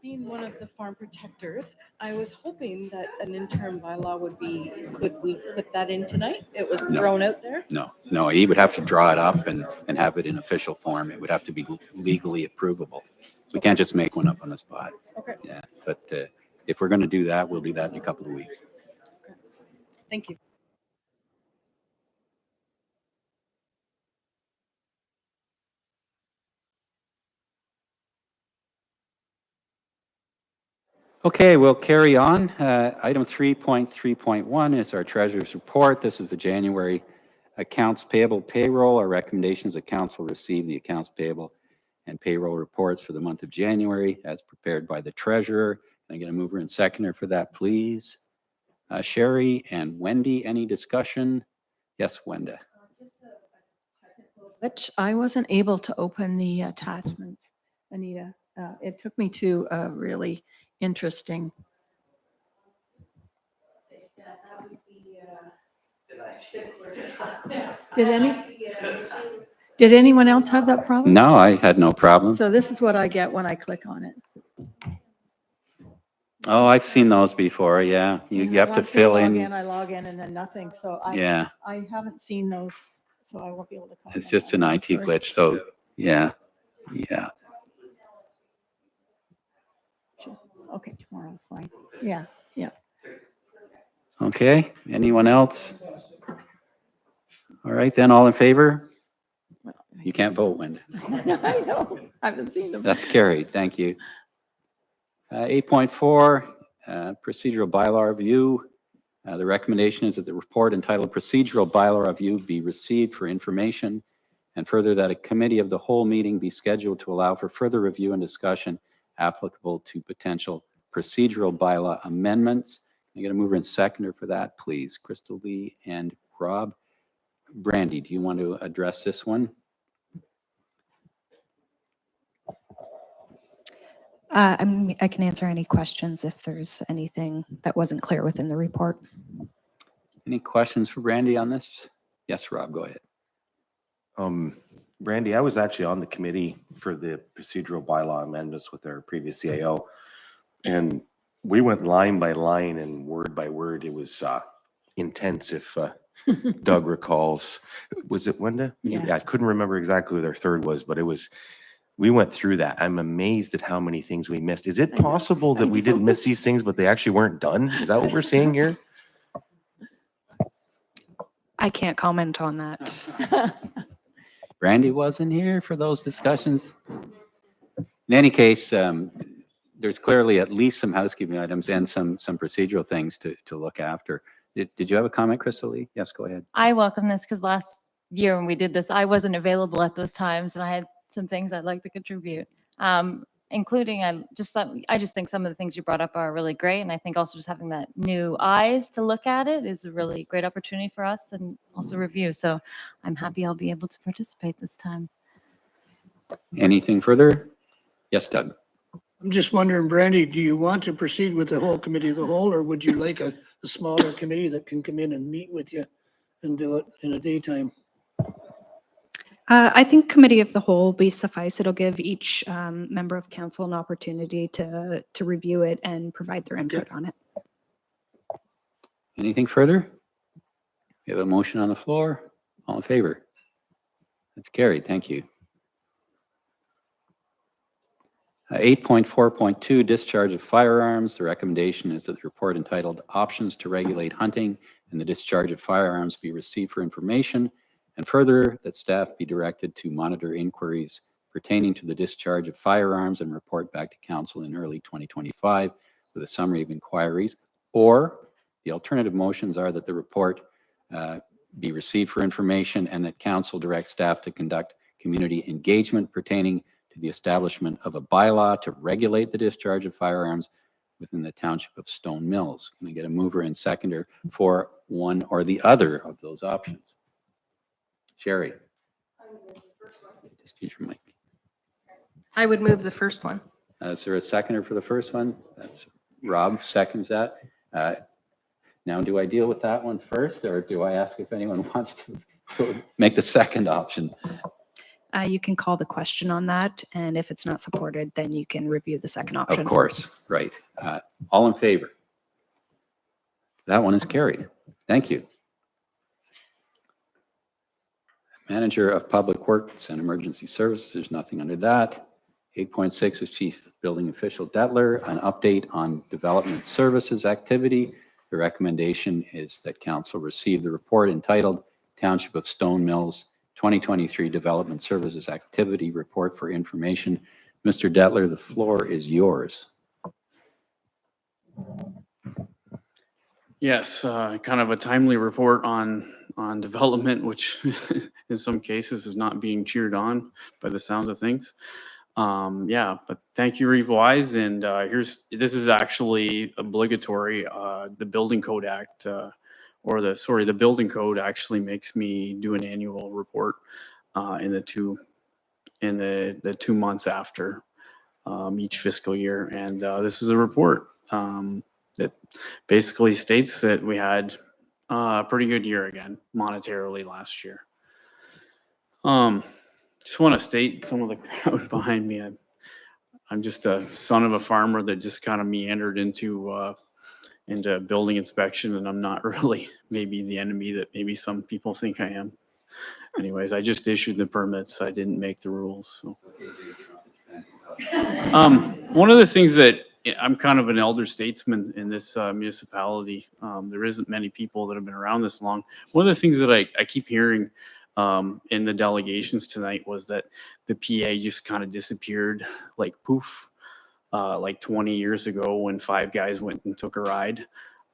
Being one of the farm protectors, I was hoping that an interim bylaw would be, could we put that in tonight? It was No. thrown out there. No, he would have to draw it up and have it in official form. It would have to be legally approvable. We can't just make one up on the spot. Okay, Yeah, but if we're going to do that, we'll do that in a couple of weeks. thank you. Okay, we'll carry on. Item 3.3.1 is our treasurer's report. This is the January accounts payable payroll. Our recommendation is that council receive the accounts payable and payroll reports for the month of January as prepared by the treasurer. Can I get a mover and seconder for that, please? Sherry and Wendy, any discussion? Yes, Wenda. Which I wasn't able to open the attachments, Anita. It took me to a really interesting. Did anyone else have that problem? No, I had no problem. So this is what I get when I click on it. Oh, I've seen those before, yeah. You have to Once I fill log in. I log in and then nothing, so Yeah, I haven't seen those, so I won't be able to comment. it's just an on IT that. Sorry. glitch, so, yeah, yeah. Okay, tomorrow's fine. Yeah, yeah. Okay, anyone else? All right, then, all in favor? You can't vote, Wenda. I know, I haven't seen them. That's carried, thank you. 8.4, procedural bylaw review. The recommendation is that the report entitled Procedural Bylaw Review be received for information, and further that a committee of the whole meeting be scheduled to allow for further review and discussion applicable to potential procedural bylaw amendments. Can I get a mover and seconder for that, please? Crystal Lee and Rob. Brandy, do you want to address this one? I can answer any questions if there's anything that wasn't clear within the report. Any questions for Brandy on this? Yes, Rob, go ahead. Brandy, I was actually on the committee for the procedural bylaw amendments with our previous CAO. And we went line by line and word by word. It was intense, if Doug recalls. Was it Wenda? Yeah. I couldn't remember exactly who their third was, but it was, we went through that. I'm amazed at how many things we missed. Is it I know. possible that we didn't miss these things, but they actually weren't done? Is that what we're seeing here? I can't comment on that. Brandy wasn't here for those discussions. In any case, there's clearly at least some housekeeping items and some procedural things to look after. Did you have a comment, Crystal Lee? Yes, go ahead. I welcome this because last year when we did this, I wasn't available at those times and I had some things I'd like to contribute. Including, I just think some of the things you brought up are really great. And I think also just having that new eyes to look at it is a really great opportunity for us and also review. So I'm happy I'll be able to participate this time. Anything further? Yes, Doug. I'm just wondering, Brandy, do you want to proceed with the whole committee of the whole, or would you like a smaller committee that can come in and meet with you and do it in a daytime? I think committee of the whole will be suffice. It'll give each member of council an opportunity to review it and provide their input on it. Anything further? We have a motion on the floor. All in favor? That's carried. Thank you. 8.4.2, discharge of firearms. The recommendation is that the report entitled Options to Regulate Hunting and the Discharge of Firearms be received for information, and further that staff be directed to monitor inquiries pertaining to the discharge of firearms and report back to council in early 2025 with a summary of inquiries. Or the alternative motions are that the report be received for information and that council direct staff to conduct community engagement pertaining to the establishment of a bylaw to regulate the discharge of firearms within the township of Stone Mills. Can I get a mover and seconder for one or the other of those options? Sherry. Just use your mic. I would move the first one. Is there a seconder for the first one? That's Rob seconds that. Now, do I deal with that one first, or do I ask if anyone wants to make the second option? you can call the question on that. And if it's not supported, then you can review the second option. Of course, right. All in favor? That one is carried. Thank you. Manager of Public Works and Emergency Services, there's nothing under that. 8.6 is Chief Building Official Detler, an update on development services activity. The recommendation is that council receive the report entitled Township of Stone Mills 2023 Development Services Activity Report for information. Mr. Detler, the floor is yours. Yes, kind of a timely report on development, which in some cases is not being cheered on by the sounds of things. Yeah, but thank you, Reeve Wise. And this is actually obligatory. The Building Code Act, the Building Code actually makes me do an annual report in the 2 months after each fiscal year. And this is a report that basically states that we had a pretty good year again, monetarily last year. Just want to state some of the crowd behind me. I'm just a son of a farmer that just kind of meandered into building inspection, and I'm not really maybe the enemy that maybe some people think I am. Anyways, I just issued the permits. I didn't make the rules. So. One of the things that I'm kind of an elder statesman in this municipality. There isn't many people that have been around this long. One of the things that I keep hearing in the delegations tonight was that the PA just kind of disappeared like poof, like 20 years ago when 5 guys went and took a ride.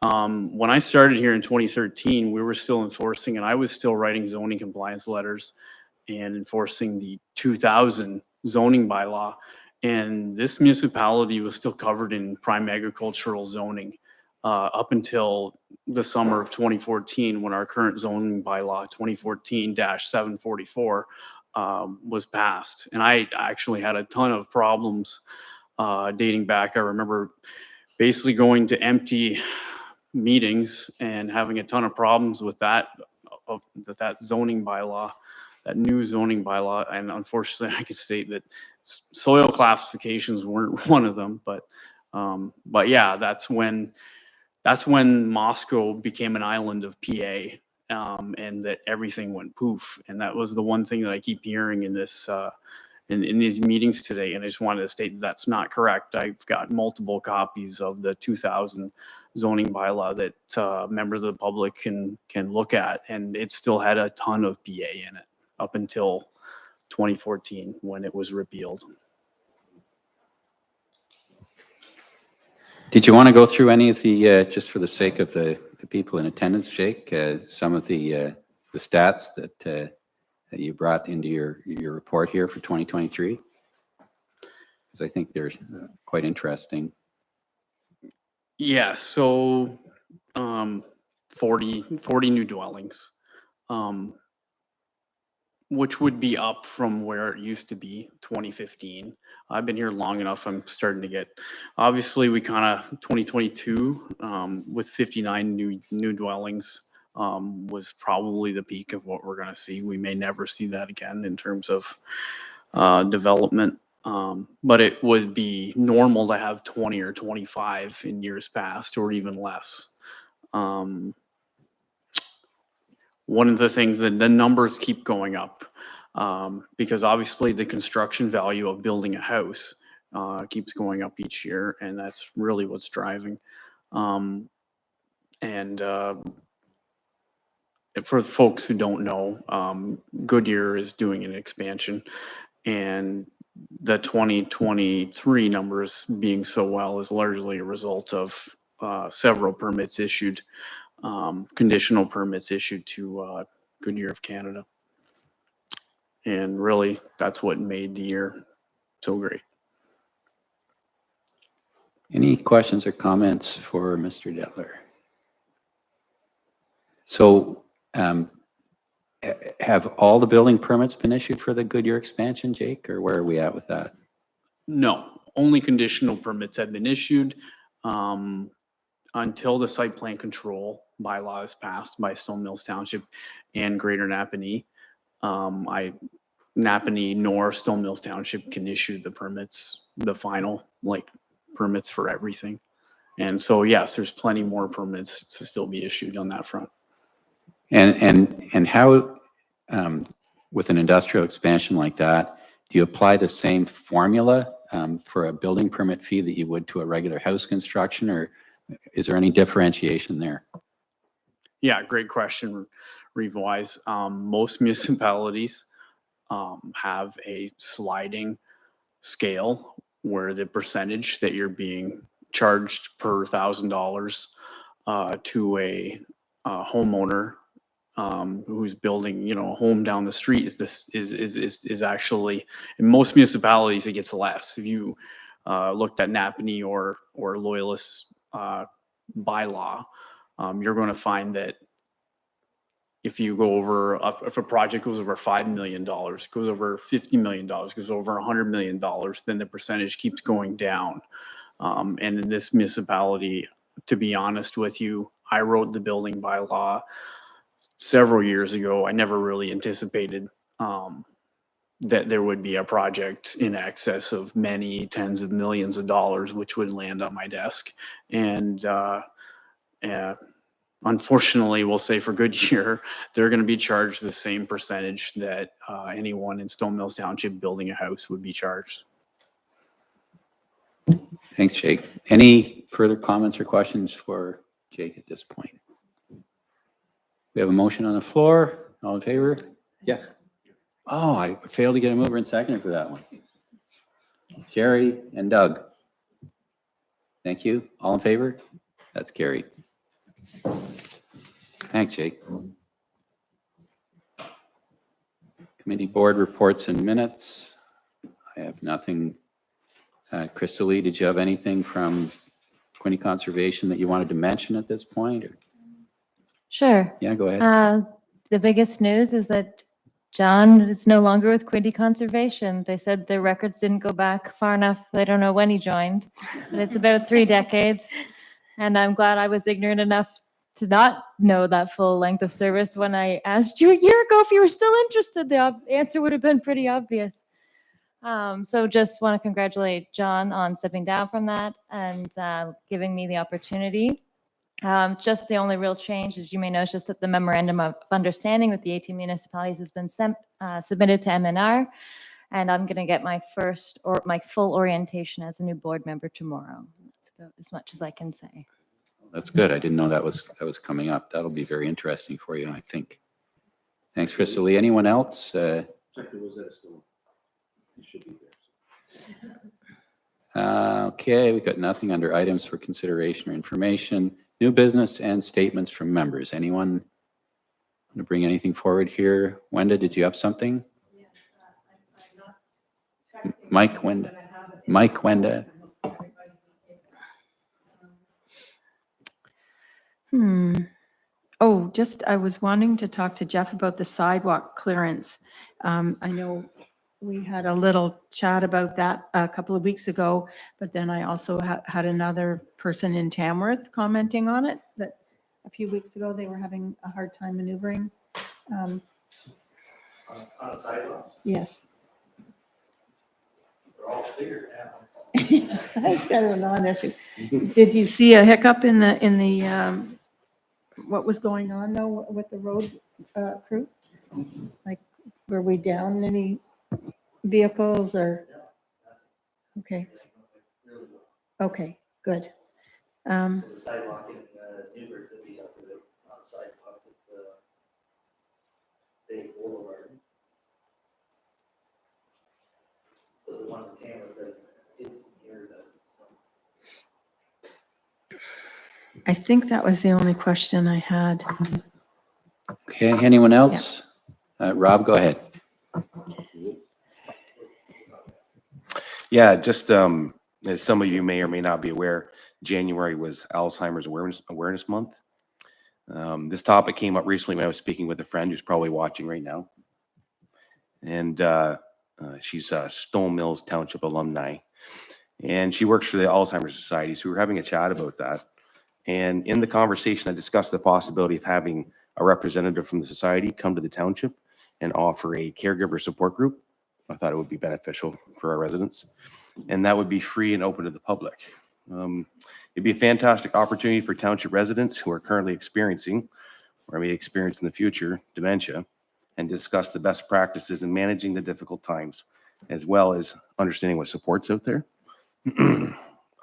When I started here in 2013, we were still enforcing, and I was still writing zoning compliance letters and enforcing the 2000 zoning bylaw. And this municipality was still covered in prime agricultural zoning up until the summer of 2014, when our current zoning bylaw 2014-744 was passed. And I actually had a ton of problems dating back. I remember basically going to empty meetings and having a ton of problems with that zoning bylaw, that new zoning bylaw. And unfortunately, I can state that soil classifications weren't one of them, but yeah, that's when Moscow became an island of PA, and that everything went poof. And that was the one thing that I keep hearing in this in these meetings today. And I just wanted to state that's not correct. I've got multiple copies of the 2000 zoning bylaw that members of the public can look at, and it still had a ton of PA in it up until 2014 when it was repealed. Did you want to go through any of the, just for the sake of the people in attendance, Jake, some of the stats that you brought into your report here for 2023? Because I think they're quite interesting. Yeah, so 40 new dwellings, which would be up from where it used to be, 2015. I've been here long enough, I'm starting to get, obviously we kind of, 2022 with 59 new dwellings was probably the peak of what we're gonna see. We may never see that again in terms of development, but it would be normal to have 20 or 25 in years past, or even less. One of the things that the numbers keep going up because obviously the construction value of building a house keeps going up each year, and that's really what's driving. For folks who don't know, Goodyear is doing an expansion, and the 2023 numbers being so well is largely a result of several permits issued, conditional permits issued to Goodyear of Canada. And really, that's what made the year so great. Any questions or comments for Mr. Detler? So have all the building permits been issued for the Goodyear expansion, Jake, or where are we at with that? No, only conditional permits have been issued until the site plan control bylaw is passed by Stone Mills Township and Greater Napanee. Napanee nor Stone Mills Township can issue the permits, the final, like, permits for everything. And so, yes, there's plenty more permits to still be issued on that front. And how, with an industrial expansion like that, do you apply the same formula for a building permit fee that you would to a regular house construction, or is there any differentiation there? Yeah, great question, Reeve Wise. Most municipalities have a sliding scale where the percentage that you're being charged per $1,000 to a homeowner who's building, you know, a home down the street is actually, in most municipalities, it gets less. If you looked at Napanee or Loyalist bylaw, you're going to find that if you go over, if a project goes over $5 million, goes over $50 million, goes over $100 million, then the percentage keeps going down. And in this municipality, to be honest with you, I wrote the building bylaw several years ago. I never really anticipated that there would be a project in excess of many tens of millions of dollars, which would land on my desk. And unfortunately, we'll say for Goodyear, they're going to be charged the same percentage that anyone in Stone Mills Township building a house would be charged. Thanks, Jake. Any further comments or questions for Jake at this point? We have a motion on the floor. All in favor? Yes. Oh, I failed to get a mover and seconder for that one. Jerry and Doug. Thank you. All in favor? That's carried. Thanks, Jake. Committee board reports and minutes. I have nothing. Crystal Lee, did you have anything from Quinte Conservation that you wanted to mention at this point? Or? Sure. Yeah, go ahead. The biggest news is that John is no longer with Quinte Conservation. They said their records didn't go back far enough. They don't know when he joined, but it's about 3 decades. And I'm glad I was ignorant enough to not know that full length of service when I asked you a year ago if you were still interested. The answer would have been pretty obvious. So just want to congratulate John on stepping down from that and giving me the opportunity. Just the only real change, as you may know, is just that the memorandum of understanding with the 18 municipalities has been submitted to MNR, and I'm going to get my my full orientation as a new board member tomorrow. That's about as much as I can say. That's good. I didn't know that was coming up. That'll be very interesting for you, I think. Thanks, Crystal Lee. Anyone else? Okay, we've got nothing under items for consideration or information. New business and statements from members. Anyone want to bring anything forward here? Wenda, did you have something? Mike Wenda. Mike Wenda. Oh, I was wanting to talk to Jeff about the sidewalk clearance. I know we had a little chat about that a couple of weeks ago, but then I also had another person in Tamworth commenting on it, that a few weeks ago they were having a hard time maneuvering. On a sidewalk? Yes. They're all clear now. That's kind of a non-issue. Did you see a hiccup in the what was going on though with the road crew? Like, were we down any vehicles or? Okay. Okay, good. So the sidewalk in Newburgh could be up with it on the sidewalk with the big boulevard. But the one in Tamworth that didn't hear that. I think that was the only question I had. Okay, anyone else? Rob, go ahead. Yeah, just as some of you may or may not be aware, January was Alzheimer's Awareness Month. This topic came up recently when I was speaking with a friend who's probably watching right now. And she's a Stone Mills Township alumni. And she works for the Alzheimer's Society. So we were having a chat about that. And in the conversation, I discussed the possibility of having a representative from the society come to the township and offer a caregiver support group I thought it would be beneficial for our residents, and that would be free and open to the public. It'd be a fantastic opportunity for township residents who are currently experiencing, or may experience in the future, dementia, and discuss the best practices in managing the difficult times, as well as understanding what support's out there.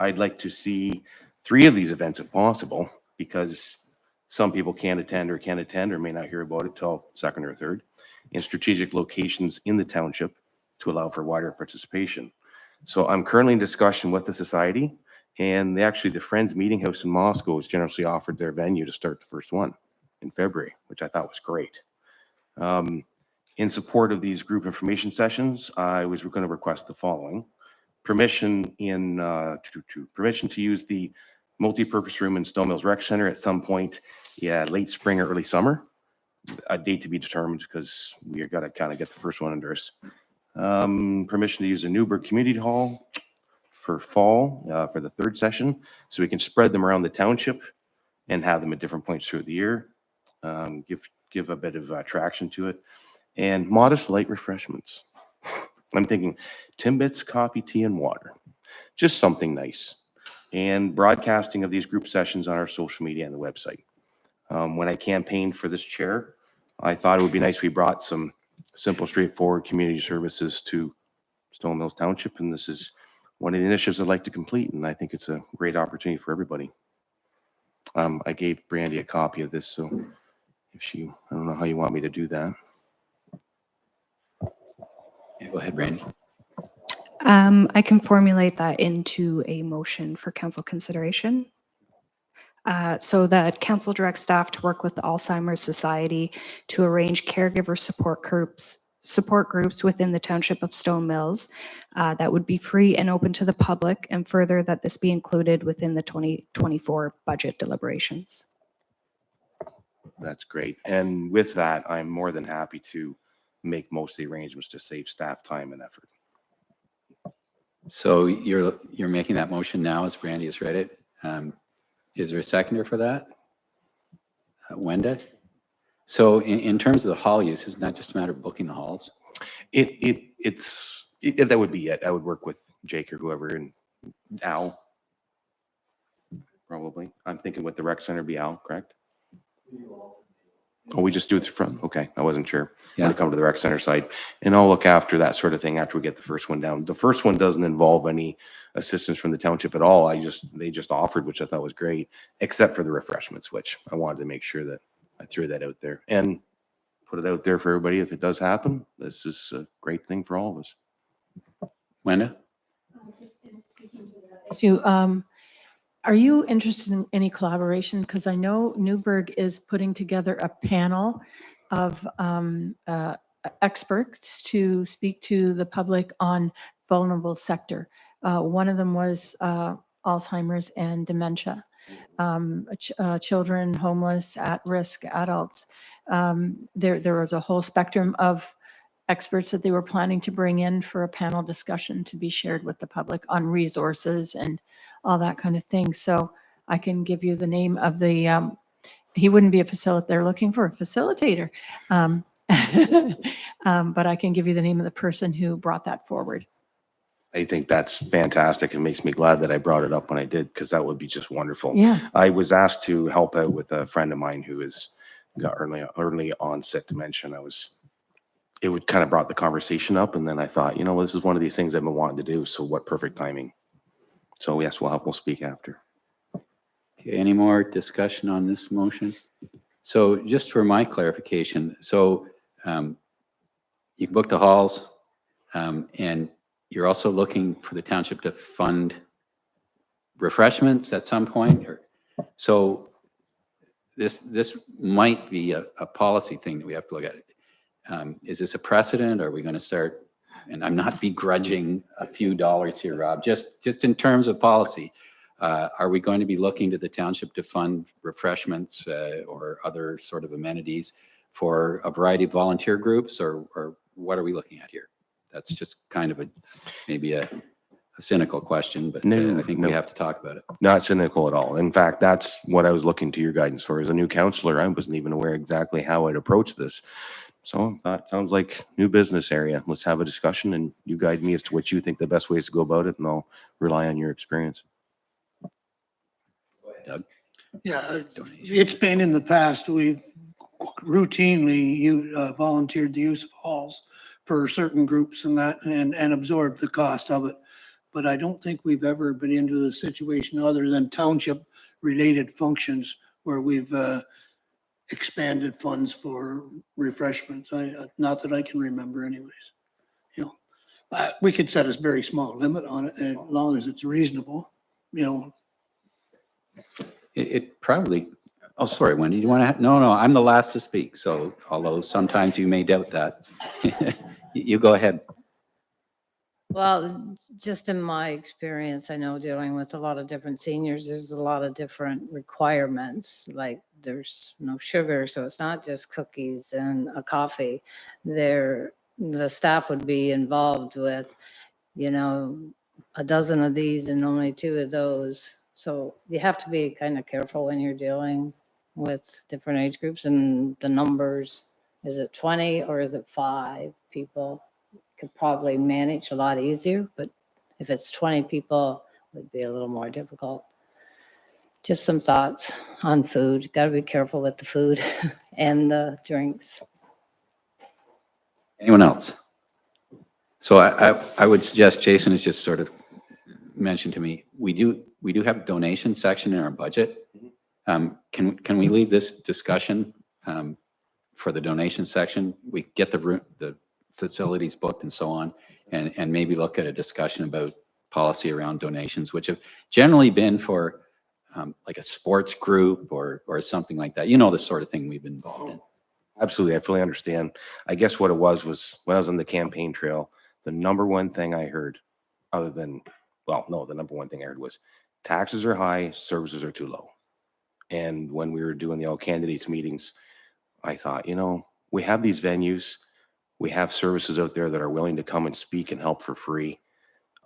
I'd like to see 3 of these events if possible, because some people can't attend or may not hear about it till 2nd or 3rd, in strategic locations in the township to allow for wider participation. So I'm currently in discussion with the society, and actually the Friends Meeting House in Moscow has generously offered their venue to start the first one in February, which I thought was great. In support of these group information sessions, I was going to request the following. Permission to use the multi-purpose room in Stone Mills Rec Center at some point, late spring or early summer. A date to be determined, because we got to kind of get the first one under us. Permission to use the Newburgh Community Hall for fall, for the 3rd session, so we can spread them around the township and have them at different points throughout the year. Give a bit of traction to it, and modest light refreshments. I'm thinking Timbits, coffee, tea, and water. Just something nice. And broadcasting of these group sessions on our social media and the website. When I campaigned for this chair, I thought it would be nice if we brought some simple, straightforward community services to Stone Mills Township, and this is one of the initiatives I'd like to complete, and I think it's a great opportunity for everybody. I gave Brandy a copy of this, so if I don't know how you want me to do that. Yeah, go ahead, Brandy. I can formulate that into a motion for council consideration. So that council directs staff to work with the Alzheimer's Society to arrange caregiver support groups within the township of Stone Mills that would be free and open to the public, and further that this be included within the 2024 budget deliberations. That's great. And with that, I'm more than happy to make most of the arrangements to save staff time and effort. So you're making that motion now as Brandy has read it. Is there a seconder for that? Wenda? So in terms of the hall use, isn't that just a matter of booking the halls? That would be it. I would work with Jake or whoever, and Al, probably. I'm thinking with the rec center be Al, correct? Oh, we just do it the front? Okay, I wasn't sure. Yeah. When I come to the rec center side, and I'll look after that sort of thing after we get the first one down. The first one doesn't involve any assistance from the township at all. They just offered, which I thought was great, except for the refreshments, which I wanted to make sure that I threw that out there and put it out there for everybody. If it does happen, this is a great thing for all of us. Wenda? Are you interested in any collaboration? Because I know Newburgh is putting together a panel of experts to speak to the public on vulnerable sector. One of them was Alzheimer's and dementia. Children, homeless, at-risk adults. There was a whole spectrum of experts that they were planning to bring in for a panel discussion to be shared with the public on resources and all that kind of thing. So I can give you the name of the, he wouldn't be a facilitator, they're looking for a facilitator. But I can give you the name of the person who brought that forward. I think that's fantastic. It makes me glad that I brought it up when I did, because that would be just wonderful. Yeah. I was asked to help out with a friend of mine who has got early onset dementia. It would kind of brought the conversation up, and then I thought, this is one of these things I've been wanting to do. So what perfect timing. So yes, we'll speak after. Okay, any more discussion on this motion? So just for my clarification, so you booked the halls, and you're also looking for the township to fund refreshments at some point? So this might be a policy thing that we have to look at. Is this a precedent? Are we going to start? And I'm not begrudging a few dollars here, Rob, just in terms of policy. Are we going to be looking to the township to fund refreshments or other sort of amenities for a variety of volunteer groups, or what are we looking at here? That's just kind of maybe a cynical question, but I think we have to talk about it. Not cynical at all. In fact, that's what I was looking to your guidance for. As a new counselor, I wasn't even aware exactly how I'd approach this. So that sounds like new business area. Let's have a discussion and you guide me as to what you think the best ways to go about it, and I'll rely on your experience. Doug? Yeah, it's been in the past, we've routinely volunteered the use of halls for certain groups and that, and absorbed the cost of it. But I don't think we've ever been into the situation other than township-related functions where we've expanded funds for refreshments. Not that I can remember anyways. You know, we could set a very small limit on it as long as it's reasonable, you know. It probably, oh, sorry, Wendy, you want to, no, I'm the last to speak. So although sometimes you may doubt that, you go ahead. Well, just in my experience, I know dealing with a lot of different seniors, there's a lot of different requirements. Like there's no sugar, so it's not just cookies and a coffee. The staff would be involved with, you know, a dozen of these and only 2 of those. So you have to be kind of careful when you're dealing with different age groups and the numbers. Is it 20 or is it 5 people? Could probably manage a lot easier, but if it's 20 people, it would be a little more difficult. Just some thoughts on food. Got to be careful with the food and the drinks. Anyone else? So I would suggest, Jason has just sort of mentioned to me, we do have a donation section in our budget. Can we leave this discussion for the donation section? We get the facilities booked and so on, and maybe look at a discussion about policy around donations, which have generally been for like a sports group or something like that. You know, the sort of thing we've been involved in. Absolutely. I fully understand. I guess what it was when I was on the campaign trail, the number one thing I heard, other than, well, no, the number one thing I heard was taxes are high, services are too low. And when we were doing the all candidates meetings, I thought, you know, we have these venues, we have services out there that are willing to come and speak and help for free.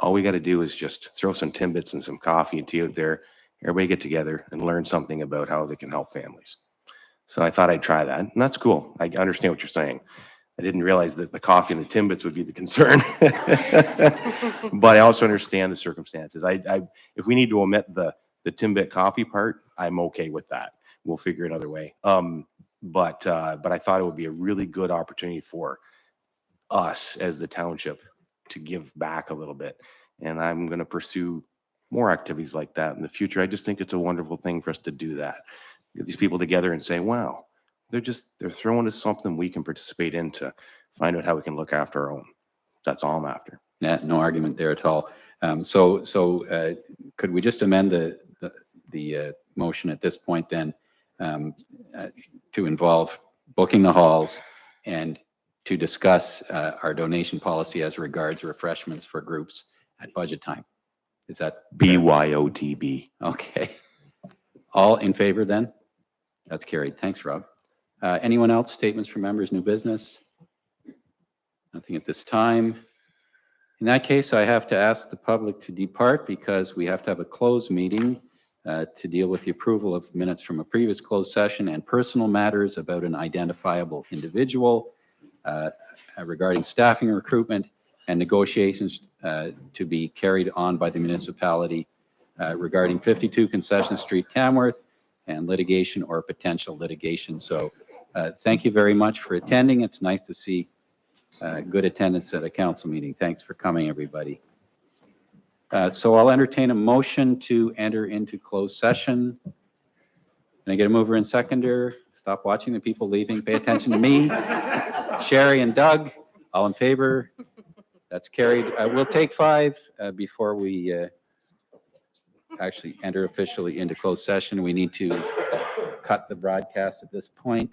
All we got to do is just throw some Timbits and some coffee and tea out there. Everybody get together and learn something about how they can help families. So I thought I'd try that, and that's cool. I understand what you're saying. I didn't realize that the coffee and the Timbits would be the concern. But I also understand the circumstances. If we need to omit the Timbit coffee part, I'm okay with that. We'll figure another way. But I thought it would be a really good opportunity for us as the township to give back a little bit. And I'm going to pursue more activities like that in the future. I just think it's a wonderful thing for us to do that. Get these people together and say, wow, they're throwing us something we can participate in to find out how we can look after our own. That's all I'm after. Yeah, no argument there at all. So could we just amend the motion at this point then to involve booking the halls and to discuss our donation policy as regards refreshments for groups at budget time? Is that BYOTB? Okay. All in favor then? That's carried. Thanks, Rob. Anyone else? Statements from members, new business? Nothing at this time. In that case, I have to ask the public to depart because we have to have a closed meeting to deal with the approval of minutes from a previous closed session and personal matters about an identifiable individual regarding staffing recruitment and negotiations to be carried on by the municipality regarding 52 Concession Street, Tamworth, and litigation or potential litigation. So thank you very much for attending. It's nice to see good attendance at a council meeting. Thanks for coming, everybody. So I'll entertain a motion to enter into closed session. Can I get a mover and seconder? Stop watching the people leaving. Pay attention to me. Sherry and Doug, all in favor? That's carried. We'll take 5 before we actually enter officially into closed session. We need to cut the broadcast at this point.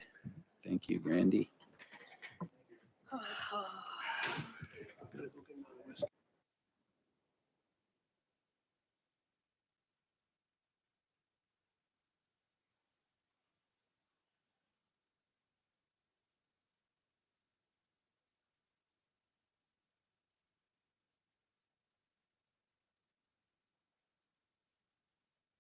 Thank you, Randy. Oh.